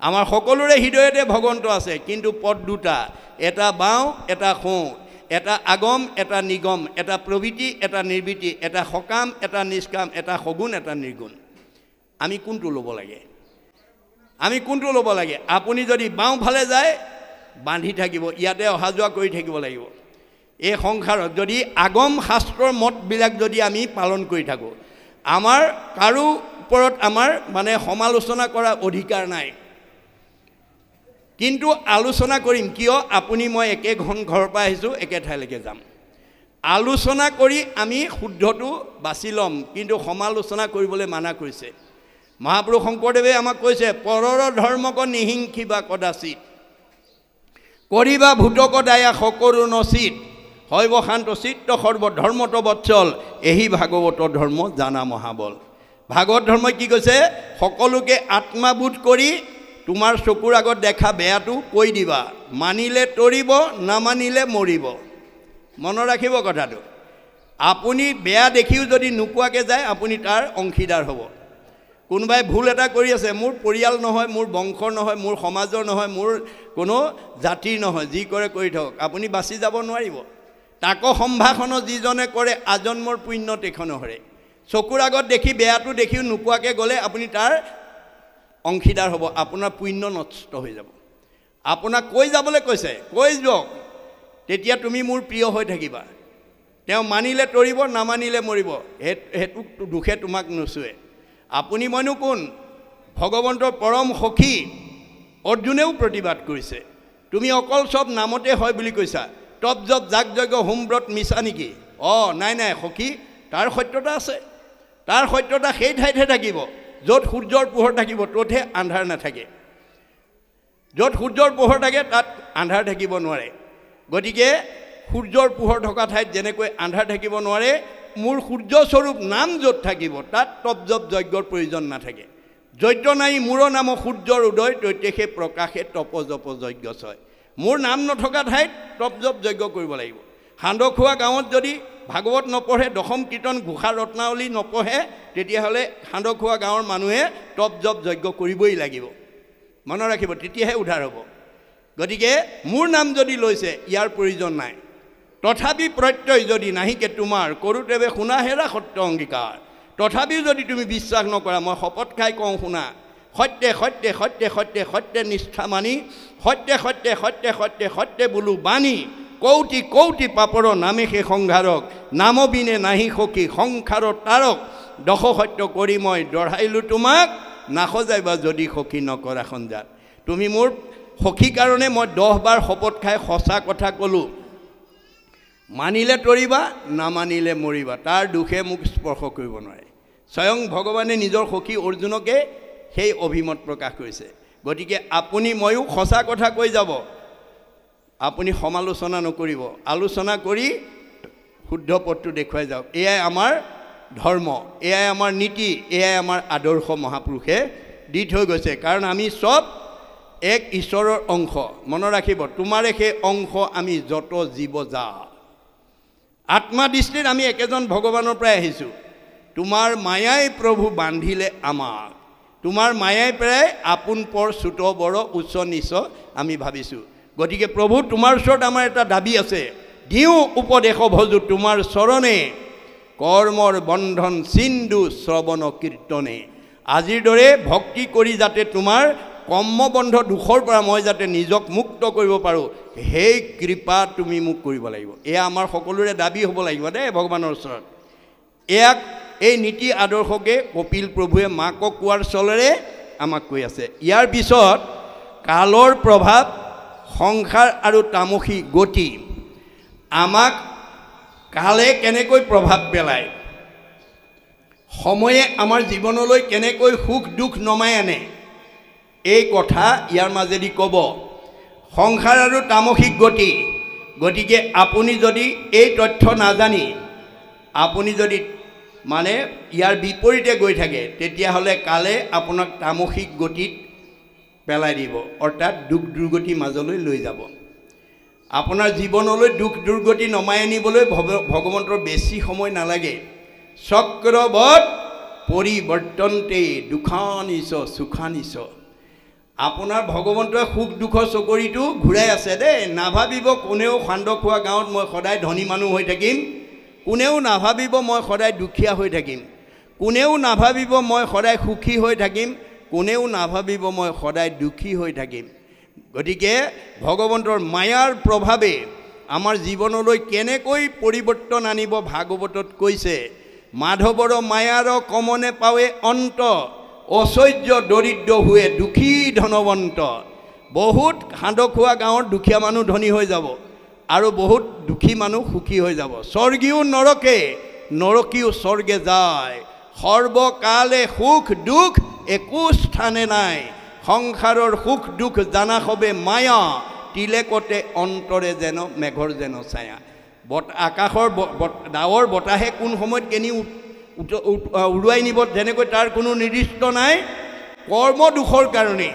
আমাৰ সকলোৰে হৃদয়তে ভগৱন্ত আছে কিন্তু পদ দুটা এটা বাওঁ এটা সোঁ এটা আগম এটা নিগম এটা প্ৰবৃত্তি এটা নিৰ্বৃত্তি এটা সকাম এটা নিষ্কাম এটা সগুণ এটা নিৰ্গুণ আমি কোনটো ল'ব লাগে আপুনি যদি বাওঁফালে যায় বান্ধি থাকিব ইয়াতে অহা যোৱা কৰি থাকিব লাগিব এই সংসাৰত যদি আগম শাস্ত্ৰৰ মতবিলাক যদি আমি পালন কৰি থাকোঁ আমাৰ কাৰো ওপৰত আমাৰ মানে সমালোচনা কৰা অধিকাৰ নাই কিন্তু আলোচনা কৰিম কিয় আপুনি মই একেখন ঘৰৰ পৰা আহিছোঁ একে ঠাইলৈকে যাম আলোচনা কৰি আমি শুদ্ধটো বাছি ল'ম কিন্তু সমালোচনা কৰিবলৈ মানা কৰিছে মহাপুৰুষ শংকৰদেৱে আমাক কৈছে পৰৰ ধৰ্মক নিহিংসিবা কদাচিত কৰিবা ভূতক দায়া সকৰো নচিত হৈব শান্ত চিত্ত সৰ্ব ধৰ্মত বৎসল এহি ভাগৱত ধৰ্ম জানা মহাবল ভাগৱত ধৰ্মই কি কৈছে সকলোকে আত্মাবোধ কৰি তোমাৰ চকুৰ আগত দেখা বেয়াটো কৈ দিবা মানিলে তৰিব নামানিলে মৰিব মনত ৰাখিব কথাটো আপুনি বেয়া দেখিও যদি নোকোৱাকৈ যায় আপুনি তাৰ অংশীদাৰ হ'ব কোনোবাই ভুল এটা কৰি আছে মোৰ পৰিয়াল নহয় মোৰ বংশৰ নহয় মোৰ সমাজৰ নহয় মোৰ কোনো জাতিৰ নহয় যি কৰে কৰি থাকক আপুনি বাচি যাব নোৱাৰিব তাকো সম্ভাষণ যিজনে কৰে আজন্মৰ পুণ্য তেখনে হৰে চকুৰ আগত দেখি বেয়াটো দেখিও নোকোৱাকৈ গ'লে আপুনি তাৰ অংশীদাৰ হ'ব আপোনাৰ পুণ্য নষ্ট হৈ যাব আপোনাক কৈ যাবলৈ কৈছে কৈ যাওক তেতিয়া তুমি মোৰ প্ৰিয় হৈ থাকিবা তেওঁ মানিলে তৰিব নামানিলে মৰিব সেইটো দুখে তোমাক নুচুৱে আপুনি মইনো কোন ভগৱন্তৰ পৰম সখী অৰ্জুনেও প্ৰতিবাদ কৰিছে তুমি অকল চব নামতে হয় বুলি কৈছা তপ জপ যাগ যজ্ঞ হোমব্ৰত মিছা নেকি নাই সখী তাৰ সত্যতা আছে তাৰ সত্যতা সেই ঠাইতহে থাকিব য'ত সূৰ্যৰ পোহৰ থাকিব ত'তহে আন্ধাৰ নাথাকে য'ত সূৰ্যৰ পোহৰ থাকে তাত আন্ধাৰ থাকিব নোৱাৰে গতিকে সূৰ্যৰ পোহৰ থকা ঠাইত যেনেকৈ আন্ধাৰ থাকিব নোৱাৰে মোৰ সূৰ্যস্বৰূপ নাম য'ত থাকিব তাত তপ জপ যজ্ঞৰ প্ৰয়োজন নাথাকে যজ্ঞ নাই মোৰ নাম সূৰ্যৰ উদয় তৈতেষে প্ৰকাশে তপ জপ যজ্ঞ ছয় মোৰ নাম নথকা ঠাইত তপ জপ যজ্ঞ কৰিব লাগিব সান্দখোৱা গাঁৱত যদি ভাগৱত নপঢ়ে দশম কীৰ্তন ঘোষা ৰত্নাৱলী নপঢ়ে তেতিয়াহ'লে সান্দখোৱা গাঁৱৰ মানুহে তপ জপ যজ্ঞ কৰিবই লাগিব মনত ৰাখিব তেতিয়াহে উদ্ধাৰ হ'ব গতিকে মোৰ নাম যদি লৈছে ইয়াৰ প্ৰয়োজন নাই তথাপি প্ৰত্যয় যদি নাহিকে তোমাৰ কৰোঁতেবে শুনা হেৰা সত্য অংগীকাৰ তথাপিও যদি তুমি বিশ্বাস নকৰা মই শপত খাই কওঁ শুনা সত্যে সত্যে সত্যে সত্যে সত্যে নিষ্ঠা মানি সত্যে সত্যে সত্যে সত্যে সত্যে বোলো বাণী কৌটি কৌটি পাপৰ নামে সেই সংঘাৰক নামবিনে নাহি সখী সংসাৰৰ তাৰক দশ সত্য কৰি মই দঢ়াইলোঁ তোমাক নাসজাইবা যদি সখী নকৰা সঞ্জাত তুমি মোৰ সখী কাৰণে মই 10 বাৰ শপত খাই সঁচা কথা ক'লোঁ মানিলে তৰিবা নামানিলে মৰিবা তাৰ দুখে মোক স্পৰ্শ কৰিব নোৱাৰে স্বয়ং ভগৱানে নিজৰ সখী অৰ্জুনকে সেই অভিমত প্ৰকাশ কৰিছে গতিকে আপুনি ময়ো সঁচা কথা কৈ যাব আপুনি সমালোচনা নকৰিব আলোচনা কৰি শুদ্ধ পথটো দেখুৱাই যাওক এয়াই আমাৰ ধৰ্ম এয়াই আমাৰ নীতি এয়াই আমাৰ আদৰ্শ মহাপুৰুষে দি থৈ গৈছে কাৰণ আমি সব এক ঈশ্বৰৰ অংশ মনত ৰাখিব তোমাৰে সেই অংশ আমি যত জীৱ যা আত্মা দৃষ্টিত আমি একেজন ভগৱানৰ পৰাই আহিছোঁ তোমাৰ মায়াই প্ৰভু বান্ধিলে আমাক তোমাৰ মায়াই প্ৰায় আপোন পৰ চুত বড় উচ্চ নিচ আমি ভাবিছোঁ গতিকে প্ৰভু তোমাৰ ওচৰত আমাৰ এটা দাবী আছে দিও উপদেশ ভজু তোমাৰ চৰণে কৰ্মৰ বন্ধন সিন্ধু শ্ৰৱণ কীৰ্তনে আজিৰ দৰে ভক্তি কৰি যাতে তোমাৰ কৰ্মবন্ধ দুখৰ পৰা মই যাতে নিজক মুক্ত কৰিব পাৰোঁ সেই কৃপা তুমি মোক কৰিব লাগিব এয়া আমাৰ সকলোৰে দাবী হ'ব লাগিব দেই ভগৱানৰ ওচৰত এয়া এই নীতি আদৰ্শকে কপিল প্ৰভুৱে মাকক কোৱাৰ চলেৰে আমাক কৈ আছে ইয়াৰ পিছত কালৰ প্ৰভাৱ সংসাৰ আৰু তামসী গতি আমাক কালে কেনেকৈ প্ৰভাৱ পেলায় সময়ে আমাৰ জীৱনলৈ কেনেকৈ সুখ দুখ নমাই আনে এই কথা ইয়াৰ মাজেদি ক'ব সংসাৰ আৰু তামসিক গতি গতিকে আপুনি যদি এই তথ্য নাজানি আপুনি যদি মানে ইয়াৰ বিপৰীতে গৈ থাকে তেতিয়াহ'লে কালে আপোনাক তামসিক গতিত পেলাই দিব অৰ্থাৎ দুখ দুৰ্গতি মাজলৈ লৈ যাব আপোনাৰ জীৱনলৈ দুখ দুৰ্গতি নমাই আনিবলৈ ভগৱন্তৰ বেছি সময় নালাগে চক্ৰবৎ পৰিৱৰ্তনতে দুখানিছ সুখানিছ আপোনাৰ ভগৱন্তই সুখ দুখৰ চকৰিটো ঘূৰাই আছে দেই নাভাবিব কোনেও খান্দ খোৱা গাঁৱত মই সদায় ধনী মানুহ হৈ থাকিম কোনেও নাভাবিব মই সদায় দুখীয়া হৈ থাকিম কোনেও নাভাবিব মই সদায় সুখী হৈ থাকিম কোনেও নাভাবিব মই সদায় দুখী হৈ থাকিম গতিকে ভগৱন্তৰ মায়াৰ প্ৰভাৱে আমাৰ জীৱনলৈ কেনেকৈ পৰিৱৰ্তন আনিব ভাগৱতত কৈছে মাধৱৰ মায়াৰ কমনে পাৱে অন্ত অসহ্য দৰিদ্ৰ हुए দুখী ধনৱন্ত বহুত খান্দ খোৱা গাঁৱৰ দুখীয়া মানুহ ধনী হৈ যাব আৰু বহুত দুখী মানুহ সুখী হৈ যাব স্বৰ্গীয় নৰকে নৰকীয় স্বৰ্গে যায় সৰ্বকালে সুখ দুখ একো স্থানে নাই সংসাৰৰ সুখ দুখ জানা হবে মায়া তিলেকতে অন্তৰে যেন মেঘৰ যেন ছায়া আকাশৰ ডাৱৰ বতাহে কোন সময়ত কেনি উৰুৱাই নিব যেনেকৈ তাৰ কোনো নিৰ্দিষ্ট নাই কৰ্ম দুখৰ কাৰণে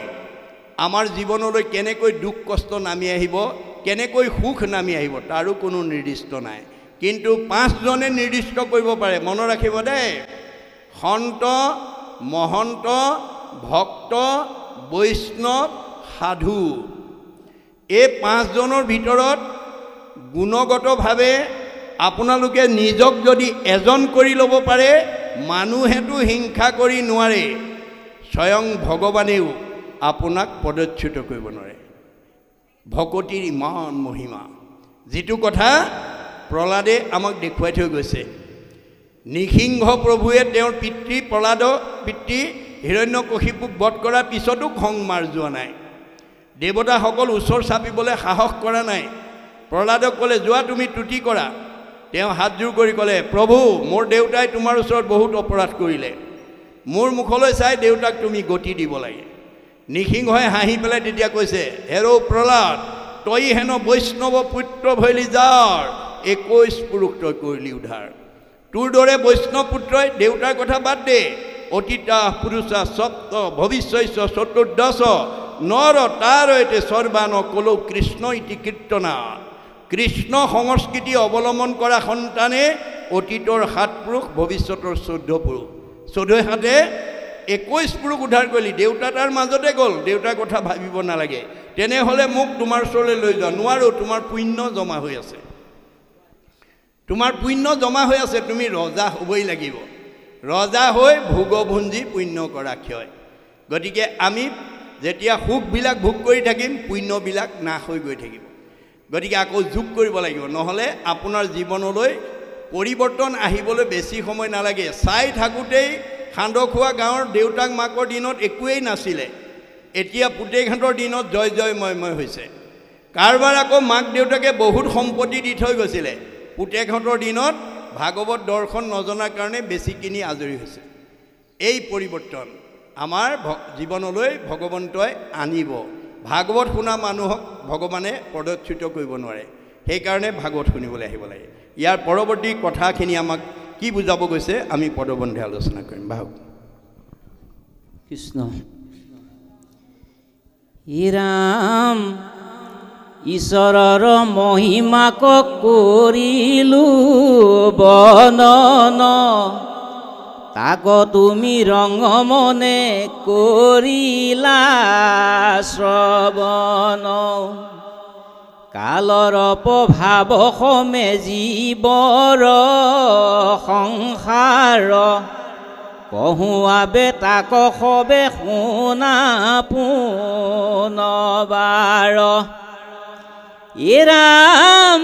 আমাৰ জীৱনলৈ কেনেকৈ দুখ কষ্ট নামি আহিব কেনেকৈ সুখ নামি আহিব তাৰো কোনো নিৰ্দিষ্ট নাই কিন্তু পাঁচজনে নিৰ্দিষ্ট কৰিব পাৰে মনত ৰাখিব দেই সন্ত মহন্ত ভক্ত বৈষ্ণৱ সাধু এই পাঁচজনৰ ভিতৰত গুণগতভাৱে আপোনালোকে নিজক যদি এজন কৰি ল'ব পাৰে মানুহেতো হিংসা কৰি নোৱাৰে স্বয়ং ভগৱানেও আপোনাক পদচ্যুত কৰিব নোৱাৰে ভকতিৰ ইমান মহিমা যিটো কথা প্ৰহ্লাদে আমাক দেখুৱাই থৈ গৈছে নিসিংহ প্ৰভুৱে তেওঁৰ পিতৃ প্ৰহ্লাদ পিতৃ হিৰণ্যকশিপুক বধ কৰাৰ পিছতো খং মাৰ যোৱা নাই দেৱতাসকল ওচৰ চাপিবলৈ সাহস কৰা নাই প্ৰহ্লাদক ক'লে যোৱা তুমি তুতি কৰা তেওঁ হাতজোৰ কৰি ক'লে প্ৰভু মোৰ দেউতাই তোমাৰ ওচৰত বহুত অপৰাধ কৰিলে মোৰ মুখলৈ চাই দেউতাক তুমি গতি দিব লাগে নিসিংহই হাঁহি পেলাই তেতিয়া কৈছে হেৰ প্ৰহ্লাদ তই হেন বৈষ্ণৱ পুত্ৰ ভৈলি যাৰ 21 পুৰুষ তই কৰিলি উদ্ধাৰ তোৰ দৰে বৈষ্ণৱ পুত্ৰই দেউতাৰ কথা বাদ দে অতীতা পুৰুষা সপ্ত ভৱিষ্যস্য চতুৰ্দশ নৰ তাৰ এতে সৰ্বান কলো কৃষ্ণ ইতি কীৰ্তনা কৃষ্ণ সংস্কৃতি অৱলম্বন কৰা সন্তানে অতীতৰ 7 পুৰুষ ভৱিষ্যতৰ 14 পুৰুষ 14 হাতে 21 পুৰুষ উদ্ধাৰ কৰিলি দেউতা তাৰ মাজতে গ'ল দেউতাৰ কথা ভাবিব নালাগে তেনেহ'লে মোক তোমাৰ ওচৰলৈ লৈ যোৱা নোৱাৰো তোমাৰ পুণ্য জমা হৈ আছে তোমাৰ পুণ্য জমা হৈ আছে তুমি ৰজা হ'বই লাগিব ৰজা হৈ ভোগভুঞ্জি পুণ্য কৰা ক্ষয় গতিকে আমি যেতিয়া সুখবিলাক ভোগ কৰি থাকিম পুণ্যবিলাক নাশ হৈ গৈ থাকিব গতিকে আকৌ যোগ কৰিব লাগিব নহ'লে আপোনাৰ জীৱনলৈ পৰিৱৰ্তন আহিবলৈ বেছি সময় নালাগে চাই থাকোঁতেই সান্দখোৱা গাঁৱৰ দেউতাক মাকৰ দিনত একোৱেই নাছিলে এতিয়া পুতেইঘাটৰ দিনত জয় জয় ময় হৈছে কাৰোবাৰ আকৌ মাক দেউতাকে বহুত সম্পত্তি দি থৈ গৈছিলে পুতেইঘাটৰ দিনত ভাগৱত দৰ্শন নজনাৰ কাৰণে বেছিখিনি আজৰি হৈছে এই পৰিৱৰ্তন আমাৰ জীৱনলৈ ভগৱন্তই আনিব ভাগৱত শুনা মানুহক ভগৱানে প্ৰদক্ষিত কৰিব নোৱাৰে সেইকাৰণে ভাগৱত শুনিবলৈ আহিব লাগে ইয়াৰ পৰৱৰ্তী কথাখিনি আমাক কি বুজাব গৈছে আমি পদবন্ধে আলোচনা কৰিম ভাগ কৃষ্ণ ৰাম ঈশ্বৰৰ মহিমাক কৰিলো বৰ্ণন তাক তুমি ৰংগমনে কৰিলা শ্ৰৱণ কালৰ প্ৰভাৱ সমে জীৱৰ সংসাৰ কহুৱাবে তাক সবে শুনা পুনবাৰ ৰাম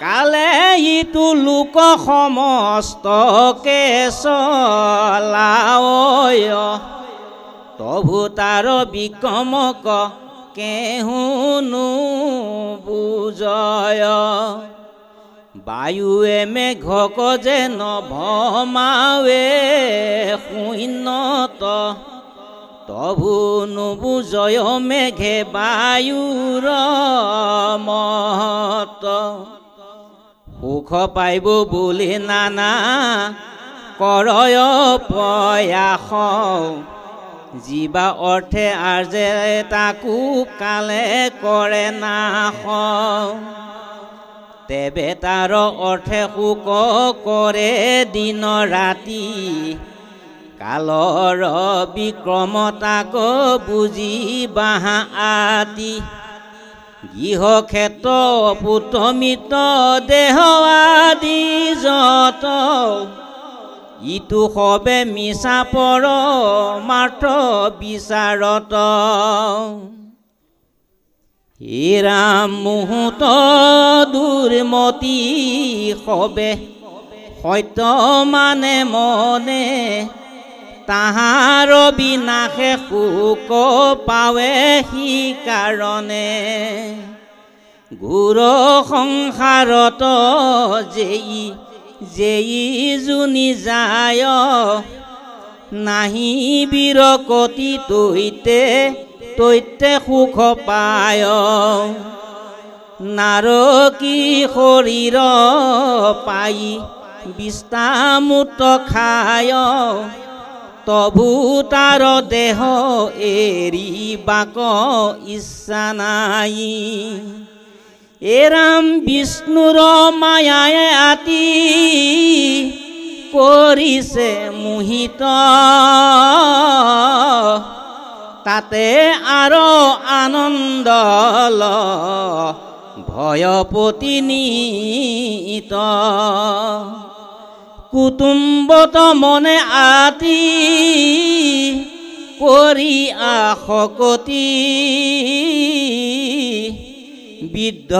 কালে ইটো লোক সমস্তকে চলায় তভু তাৰ বিক্ৰমক কেহুনো বুজয় বায়ুৱে মেঘক যেন ভমাৱে শূন্যত তভু নুবুজয় মেঘে বায়ুৰ মহত সুখ পাইব বুলি নানা কৰয় প্ৰয়াস জীৱা অৰ্থে আৰ্জে তাকো কালে কৰে নাশ তেবে তাৰ অৰ্থে সুখ কৰে দিন ৰাতি কালৰ বিক্ৰমতাক বুজি বাহা আতি গৃহ ক্ষেত্ৰ পুতমিত দেহ আদি যত ইটো সবে মিছা পৰ মাৰ্থ বিচাৰত ৰাম মুহূৰ্ত দুৰ্মতি সবে সত্য মানে মনে তাহাৰ বিনাশে সুখ পাৱে সি কাৰণে ঘোৰ সংসাৰত যেই জুনি যায় নাহি বিৰকতি তৈতে সুখ পায় নাৰকী শৰীৰ পাই বিস্তামুত খায় তভু তাৰ দেহ এৰিবাক ইচ্ছা নাই ৰাম বিষ্ণুৰ মায়ায়ে আতি কৰিছে মোহিত তাতে আৰু আনন্দ ভয়পতিনীত কুটুম্বত মনে আতি কৰি আশকতি বৃদ্ধ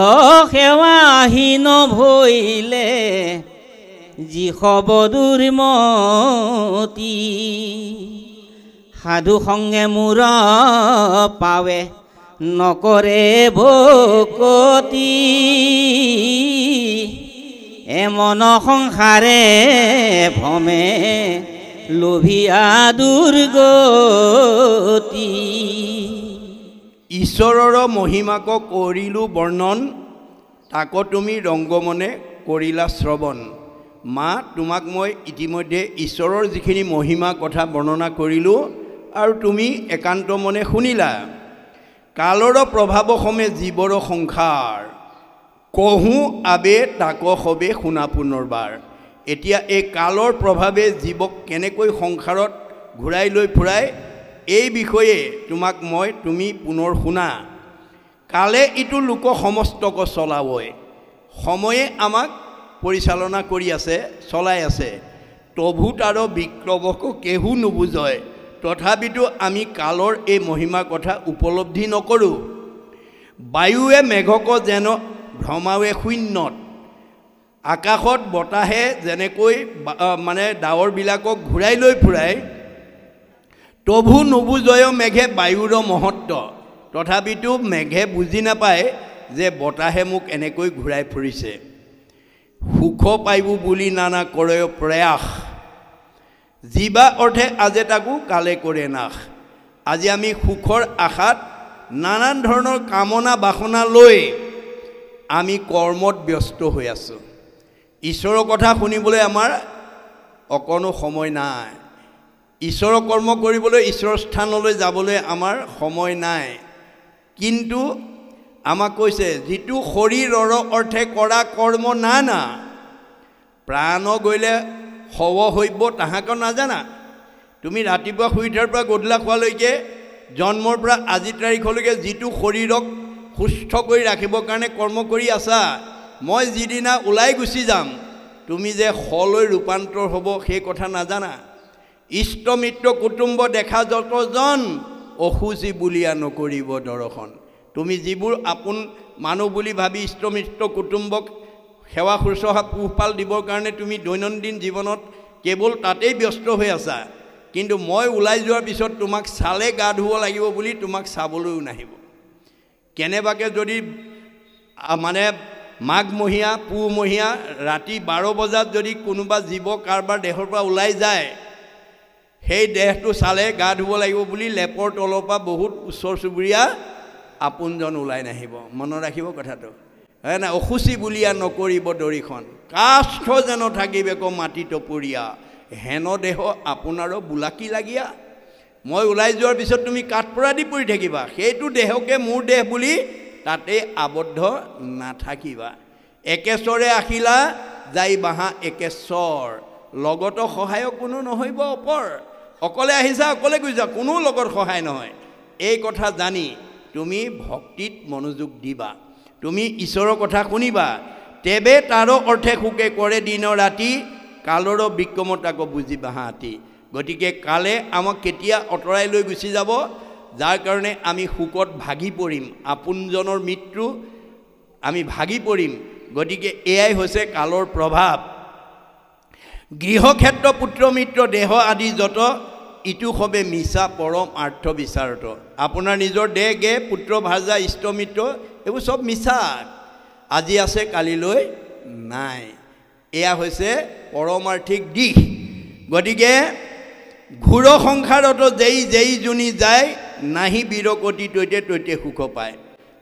সেৱাহীন ভৈলে যি হব দুৰ্মতি সাধু সংগে মূৰ পাৱে নকৰে ভকতি এমন সংসাৰে ভ্ৰমে লোভিয়া দুৰ্গতি ঈশ্বৰৰ মহিমাক কৰিলো বৰ্ণন তাক তুমি ৰংগমনে কৰিলা শ্ৰৱণ মা তোমাক মই ইতিমধ্যে ঈশ্বৰৰ যিখিনি মহিমা কথা বৰ্ণনা কৰিলোঁ আৰু তুমি একান্ত মনে শুনিলা কালৰ প্ৰভাৱ সমে জীৱৰ সংসাৰ কহু আবে তাক সবে শুনা পুনৰবাৰ এতিয়া এই কালৰ প্ৰভাৱে জীৱক কেনেকৈ সংসাৰত ঘূৰাই লৈ ফুৰায় এই বিষয়ে তোমাক তুমি পুনৰ শুনা কালে ইটো লোক সমস্তক চলাবই সময়ে আমাক পৰিচালনা কৰি আছে চলাই আছে তভু তাৰ বিক্ৰমক কেহু নুবুজয় তথাপিতো আমি কালৰ এই মহিমাৰ কথা উপলব্ধি নকৰোঁ। বায়ুৱে মেঘক যেন ভ্ৰমাৱে শূন্যত, আকাশত বতাহে যেনেকৈ মানে ডাৱৰবিলাকক ঘূৰাই লৈ ফুৰাই, তভু নুবুজয় মেঘে বায়ুৰ মহত্ব। তথাপিতো মেঘে বুজি নাপায় যে বতাহে মোক এনেকৈ ঘূৰাই ফুৰিছে। সুখ পাইব বুলি নানা কৰে প্ৰয়াস, জীৱা অৰ্থে আজি তাকো কালে কৰে নাশ। আজি আমি সুখৰ আশাত নানান ধৰণৰ কামনা বাসনা লৈ আমি কৰ্মত ব্যস্ত হৈ আছোঁ। ঈশ্বৰৰ কথা শুনিবলৈ আমাৰ অকণো সময় নাই। ঈশ্বৰৰ কৰ্ম কৰিবলৈ, ঈশ্বৰৰ স্থানলৈ যাবলৈ আমাৰ সময় নাই। কিন্তু আমাক কৈছে যিটো শৰীৰৰ অৰ্থে কৰা কৰ্ম নানা, প্ৰাণ গ'লে হৱ হৈব তাহাক নাজানা। তুমি ৰাতিপুৱা শুই উঠাৰ পৰা গধূলা খোৱালৈকে, জন্মৰ পৰা আজি তাৰিখলৈকে যিটো শৰীৰক সুস্থ কৰি ৰাখিবৰ কাৰণে কৰ্ম কৰি আছা, মই যিদিনা ওলাই গুচি যাম তুমি যে হলৈ ৰূপান্তৰ হ'ব সেই কথা নাজানা। ইষ্ট মিত্ৰ কুটুম্ব দেখা যতজন, অসুচি বুলিয়া নকৰিব দৰ্শন। তুমি যিবোৰ আপোন মানুহ বুলি ভাবি ইষ্ট মিত্ৰ কুটুম্বক সেৱা শুশ্ৰূষা পোহপাল দিবৰ কাৰণে তুমি দৈনন্দিন জীৱনত কেৱল তাতেই ব্যস্ত হৈ আছা, কিন্তু মই ওলাই যোৱাৰ পিছত তোমাক চালে গা ধুব লাগিব বুলি তোমাক চাবলৈও নাহিব। কেনেবাকৈ যদি মানে মাঘমহীয়া পুহমহীয়া ৰাতি 12 বজাত যদি কোনোবা জীৱ কাৰোবাৰ দেহৰ পৰা ওলাই যায়, সেই দেহটো চালে গা ধুব লাগিব বুলি লেপৰ তলৰ পৰা বহুত ওচৰ চুবুৰীয়া আপোনজন ওলাই নাহিব। মনত ৰাখিব কথাটো। হয় না? অসুচি বুলিয়া নকৰিব দৰিখন, কাষ্ঠ যেন থাকিবে ক মাটি টপৰীয়া, হেন দেহ আপোনাৰো বোলাকি লাগীয়া। মই ওলাই যোৱাৰ পিছত তুমি কাঠপৰা দি পৰি থাকিবা, সেইটো দেহকে মোৰ দেহ বুলি তাতে আবদ্ধ নাথাকিবা। একেশ্বৰে আখিলা যাই বাহা একেশ্বৰ, লগত সহায়ক কোনো নহৈব অপৰ। অকলে আহিছা অকলে গৈছা, কোনো লগত সহায় নহয়। এই কথা জানি তুমি ভক্তিত মনোযোগ দিবা, তুমি ঈশ্বৰৰ কথা শুনিবা, তেবে তাৰো অৰ্থে সুখে কৰে দিন ৰাতি, কালৰ বিক্ৰমতাকো বুজি বাহাঁতি। গতিকে কালে আমাক কেতিয়া আঁতৰাই লৈ গুচি যাব, যাৰ কাৰণে আমি সুখত ভাগি পৰিম, আপোনজনৰ মৃত্যু আমি ভাগি পৰিম। গতিকে এয়াই হৈছে কালৰ প্ৰভাৱ। গৃহক্ষেত্ৰ পুত্ৰ মিত্ৰ দেহ আদি যত, ইটো সবে মিছা পৰম আৰ্থ বিচাৰত। আপোনাৰ নিজৰ দেহ গে পুত্ৰ ভাজা ইষ্ট মিত্ৰ এইবোৰ চব মিছা, আজি আছে কালিলৈ নাই। এয়া হৈছে পৰমাৰ্থিক দিশ। গতিকে ঘূৰ সংসাৰত যেই যেই জুনি যায়, নাহি বীৰকতি তৈতে তৈতে সুখ পায়।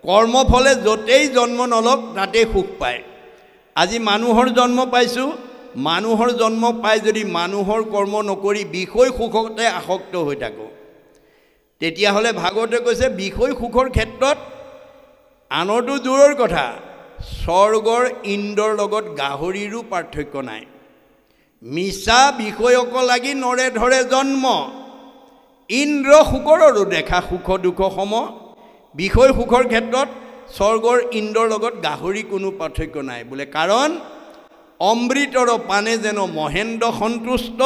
কৰ্মফলে য'তেই জন্ম নলওক তাতেই সুখ পায়। আজি মানুহৰ জন্ম পাইছোঁ, মানুহৰ জন্ম পাই যদি মানুহৰ কৰ্ম নকৰি বিষয় সুখতে আসক্ত হৈ থাকোঁ, তেতিয়াহ'লে ভাগৱতে কৈছে বিষয় সুখৰ ক্ষেত্ৰত আনৰতো দূৰৰ কথা, স্বৰ্গৰ ইন্দ্ৰৰ লগত গাহৰিৰো পাৰ্থক্য নাই। মিছা বিষয়ক লাগি নৰে ধৰে জন্ম, ইন্দ্ৰ শুকৰৰো দেখা সুখ দুখ সম। বিষয় সুখৰ ক্ষেত্ৰত স্বৰ্গৰ ইন্দ্ৰৰ লগত গাহৰি কোনো পাৰ্থক্য নাই বোলে। কাৰণ অমৃতৰ পানে যেন মহেন্দ্ৰ সন্তুষ্ট,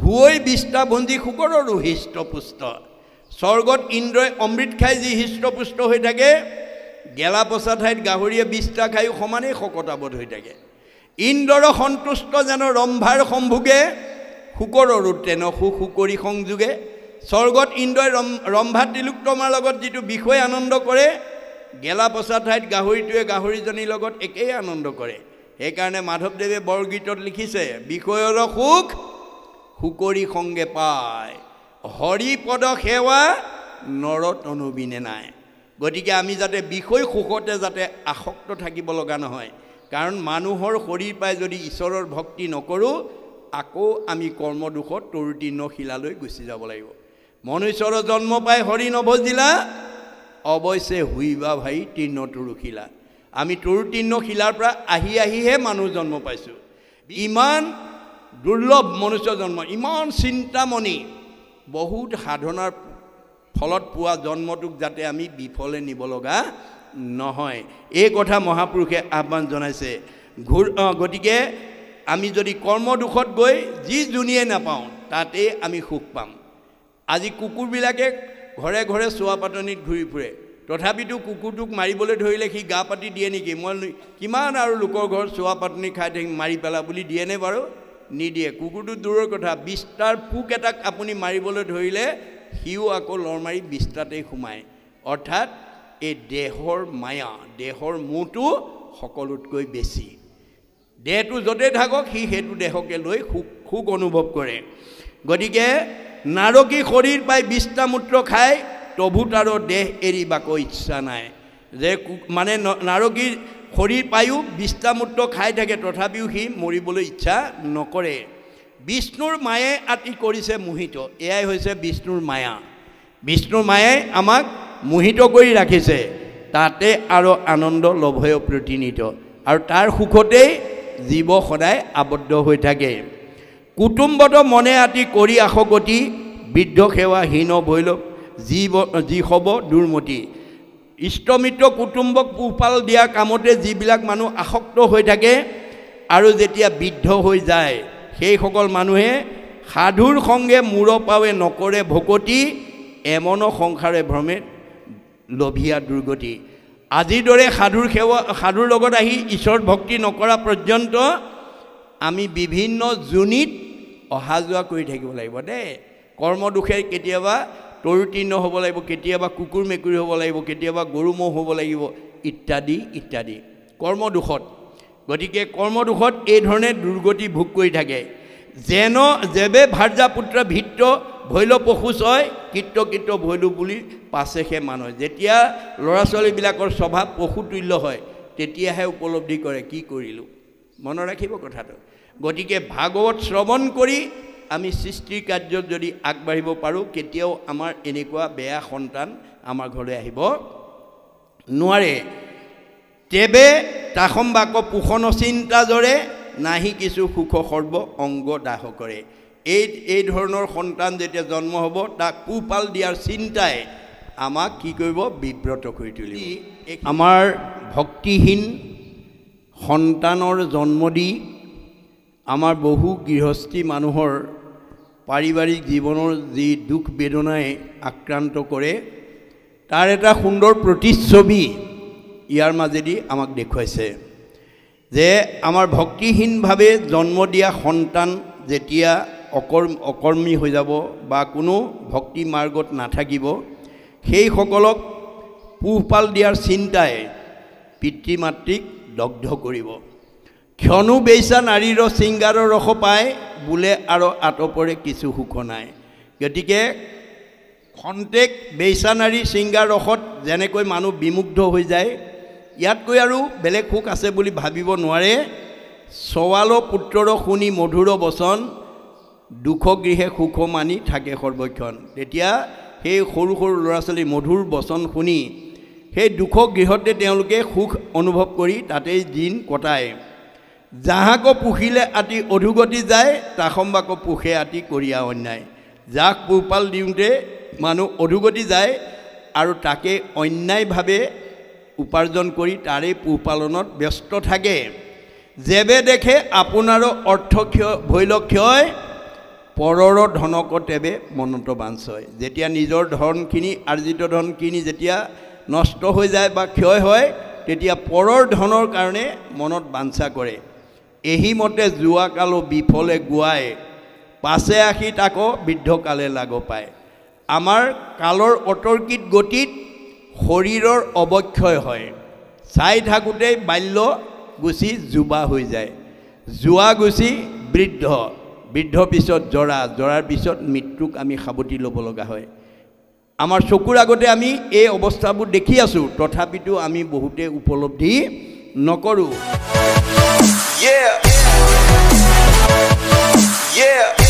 হুৱৈ বিষ্টাভঞ্জী শুকৰৰো হৃষ্টপুষ্ট। স্বৰ্গত ইন্দ্ৰই অমৃত খাই যি হৃষ্টপুষ্ট হৈ থাকে, গেলা পচা ঠাইত গাহৰিয়ে বিষ্টা খায়ো সমানেই শকতাবধ হৈ থাকে। ইন্দ্ৰৰ সন্তুষ্ট যেন ৰম্ভাৰ সম্ভোগে, শুকৰৰো তেন সুশুকৰি সংযোগে। স্বৰ্গত ইন্দ্ৰই ৰম্ভা তিলোত্তমাৰ লগত যিটো বিষয় আনন্দ কৰে, গেলা পচা ঠাইত গাহৰিটোৱে গাহৰিজনীৰ লগত একেই আনন্দ কৰে। সেইকাৰণে মাধৱদেৱে বৰগীতত লিখিছে, বিষয়ৰ সুখ শুকৰি সংগে পায়, হৰিপদ সেৱা নৰতনু বিনে নাই। গতিকে আমি যাতে বিষয় সুখতে যাতে আসক্ত থাকিব লগা নহয়। কাৰণ মানুহৰ শৰীৰ পাই যদি ঈশ্বৰৰ ভক্তি নকৰোঁ, আকৌ আমি কৰ্মদোষত তৰুতীৰ্ণ শিলালৈ গুচি যাব লাগিব। মনুষ্যৰ জন্ম পাই হৰি নভজিলা, অৱশ্যে হুইবা ভাই তৃৰ্ণ তৰুশিলা। আমি তৰুতীৰ্ণ শিলাৰ পৰা আহি আহিহে মানুহ জন্ম পাইছোঁ। ইমান দুৰ্লভ মনুষ্য জন্ম, ইমান চিন্তামণি, বহুত সাধনাৰ ফলত পোৱা জন্মটোক যাতে আমি বিফলে নিব লগা নহয়, এই কথা মহাপুৰুষে আহ্বান জনাইছে। গতিকে আমি যদি কৰ্মদোষত গৈ যি জুনিয়ে নাপাওঁ, তাতেই আমি সুখ পাম। আজি কুকুৰবিলাকে ঘৰে ঘৰে চোৱা পাতনিত ঘূৰি ফুৰে তথাপিতো কুকুৰটোক মাৰিবলৈ ধৰিলে সি গা পাতি দিয়ে নেকি মই কিমান আৰু লোকৰ ঘৰত চোৱা পাতনি খাই থাকিম মাৰি পেলা বুলি দিয়েনে বাৰু নিদিয়ে কুকুৰটো দূৰৰ কথা 20টাৰ পোক এটাক আপুনি মাৰিবলৈ ধৰিলে সিও আকৌ লৰ মাৰি 20টাতেই সোমায় অৰ্থাৎ এই দেহৰ মায়া দেহৰ মোহটো সকলোতকৈ বেছি দেহটো য'তে থাকক সি সেইটো দেহকে লৈ সুখ অনুভৱ কৰে গতিকে নাৰকী শৰীৰ পাই 20টা মূত্ৰ খায় তবু তাৰ দেহ এৰিবাক ইচ্ছা নাই যে মানে নাৰকীৰ শৰীৰ পায়ো 20টা মূত্ৰ খাই থাকে তথাপিও সি মৰিবলৈ ইচ্ছা নকৰে বিষ্ণুৰ মায়ে আতি কৰিছে মোহিত এয়াই হৈছে বিষ্ণুৰ মায়াই আমাক মোহিত কৰি ৰাখিছে তাতে আৰু আনন্দ লভয় প্ৰতিনিত আৰু তাৰ সুখতেই জীৱ সদায় আবদ্ধ হৈ থাকে কুটুম্বত মনে আতি কৰি আশগতি বৃদ্ধ সেৱা হীন ভৈল যি হ'ব দুৰ্মতি ইষ্টমিত্ৰ কুটুম্বক পোহপাল দিয়া কামতে যিবিলাক মানুহ আসক্ত হৈ থাকে আৰু যেতিয়া বৃদ্ধ হৈ যায় সেইসকল মানুহে সাধুৰ সংগে মূৰ পাৱে নকৰে ভকতি এমন সংসাৰে ভ্ৰমে লভিয়া দুৰ্গতি আজিৰ দৰে সাধুৰ লগত আহি ঈশ্বৰ ভক্তি নকৰা পৰ্যন্ত আমি বিভিন্ন যোনিত অহা যোৱা কৰি থাকিব লাগিব দেই কৰ্ম দুখে কেতিয়াবা তৰুতীৰ্ণ হ'ব লাগিব কেতিয়াবা কুকুৰ মেকুৰী হ'ব লাগিব কেতিয়াবা গৰু ম'হ হ'ব লাগিব ইত্যাদি ইত্যাদি কৰ্ম দুখত গতিকে কৰ্ম দুখত এই ধৰণে দুৰ্গতি ভোগ কৰি থাকে যেন যেবে ভাৰ্যা পুত্ৰ ভিত্ৰ ভৈল পশু ছয় কীৰ্ত ভৈলো বুলি পাছেহে মানুহ যেতিয়া ল'ৰা ছোৱালীবিলাকৰ স্বভাৱ পশুতুল্য হয় তেতিয়াহে উপলব্ধি কৰে কি কৰিলোঁ মনত ৰাখিব কথাটো গতিকে ভাগৱত শ্ৰৱণ কৰি আমি সৃষ্টিৰ কাৰ্যত যদি আগবাঢ়িব পাৰোঁ কেতিয়াও আমাৰ এনেকুৱা বেয়া সন্তান আমাৰ ঘৰলৈ আহিব নোৱাৰে তেবে তাসম্বাক পোষণ চিন্তা জৰে নাহি কিছু সুখ সৰ্ব অংগ দাহ কৰে এই ধৰণৰ সন্তান যেতিয়া জন্ম হ'ব তাক পোহপাল দিয়াৰ চিন্তাই আমাক কি কৰিব বিব্ৰত কৰি তুলিব আমাৰ ভক্তিহীন সন্তানৰ জন্ম দি আমাৰ বহু গৃহস্থী মানুহৰ পাৰিবাৰিক জীৱনৰ যি দুখ বেদনাই আক্ৰান্ত কৰে তাৰ এটা সুন্দৰ প্ৰতিচ্ছবি ইয়াৰ মাজেদি আমাক দেখুৱাইছে যে আমাৰ ভক্তিহীনভাৱে জন্ম দিয়া সন্তান যেতিয়া অকৰ্মী হৈ যাব বা কোনো ভক্তি মাৰ্গত নাথাকিব সেইসকলক পোহপাল দিয়াৰ চিন্তাই পিতৃ মাতৃক দগ্ধ কৰিব ক্ষণো বেইছা নাৰীৰ শৃংগাৰৰ ৰস পায় বোলে আৰু আতপৰে কিছু সুখ নাই গতিকে খন্তেক বেইছা নাৰীৰ শৃংগাৰ ৰসত যেনেকৈ মানুহ বিমুগ্ধ হৈ যায় ইয়াতকৈ আৰু বেলেগ সুখ আছে বুলি ভাবিব নোৱাৰে চৱাল পুত্ৰৰ শুনি মধুৰ বচন দুখ গৃহে সুখ মানি থাকে সৰ্বক্ষণ তেতিয়া সেই সৰু সৰু ল'ৰা ছোৱালীৰ মধুৰ বচন শুনি সেই দুখ গৃহতে তেওঁলোকে সুখ অনুভৱ কৰি তাতেই দিন কটায় যাহাক পুহিলে আতি অধুগতি যায় তাসম্বাক পুষে আতি কৰিয়া অন্যায় যাক পোহপাল দিওঁতে মানুহ অধুগতি যায় আৰু তাকে অন্যায়ভাৱে উপাৰ্জন কৰি তাৰে পোহপালনত ব্যস্ত থাকে যেবে দেখে আপোনাৰো অৰ্থক্ষয় ভৈলক্ষয় পৰৰ ধনক তেবে মনত বাঞ্ছয় যেতিয়া নিজৰ ধনখিনি আৰ্জিত ধনখিনি যেতিয়া নষ্ট হৈ যায় বা ক্ষয় হয় তেতিয়া পৰৰ ধনৰ কাৰণে মনত বাঞ্ছা কৰে এহিমতে যোৱাকালো বিফলে গুৱাই পাছে আহি তাকো বৃদ্ধকালে লাগ পায় আমাৰ কালৰ অতৰ্কিত গতিত শৰীৰৰ অৱক্ষয় হয় চাই থাকোঁতেই বাল্য গুচি যুৱা হৈ যায় যুৱা গুচি বৃদ্ধ পিছত জৰাৰ পিছত মৃত্যুক আমি সাৱটি ল'ব লগা হয় আমাৰ চকুৰ আগতে আমি এই অৱস্থাবোৰ দেখি আছোঁ তথাপিতো আমি বহুতে উপলব্ধি নকৰোঁ Yeah.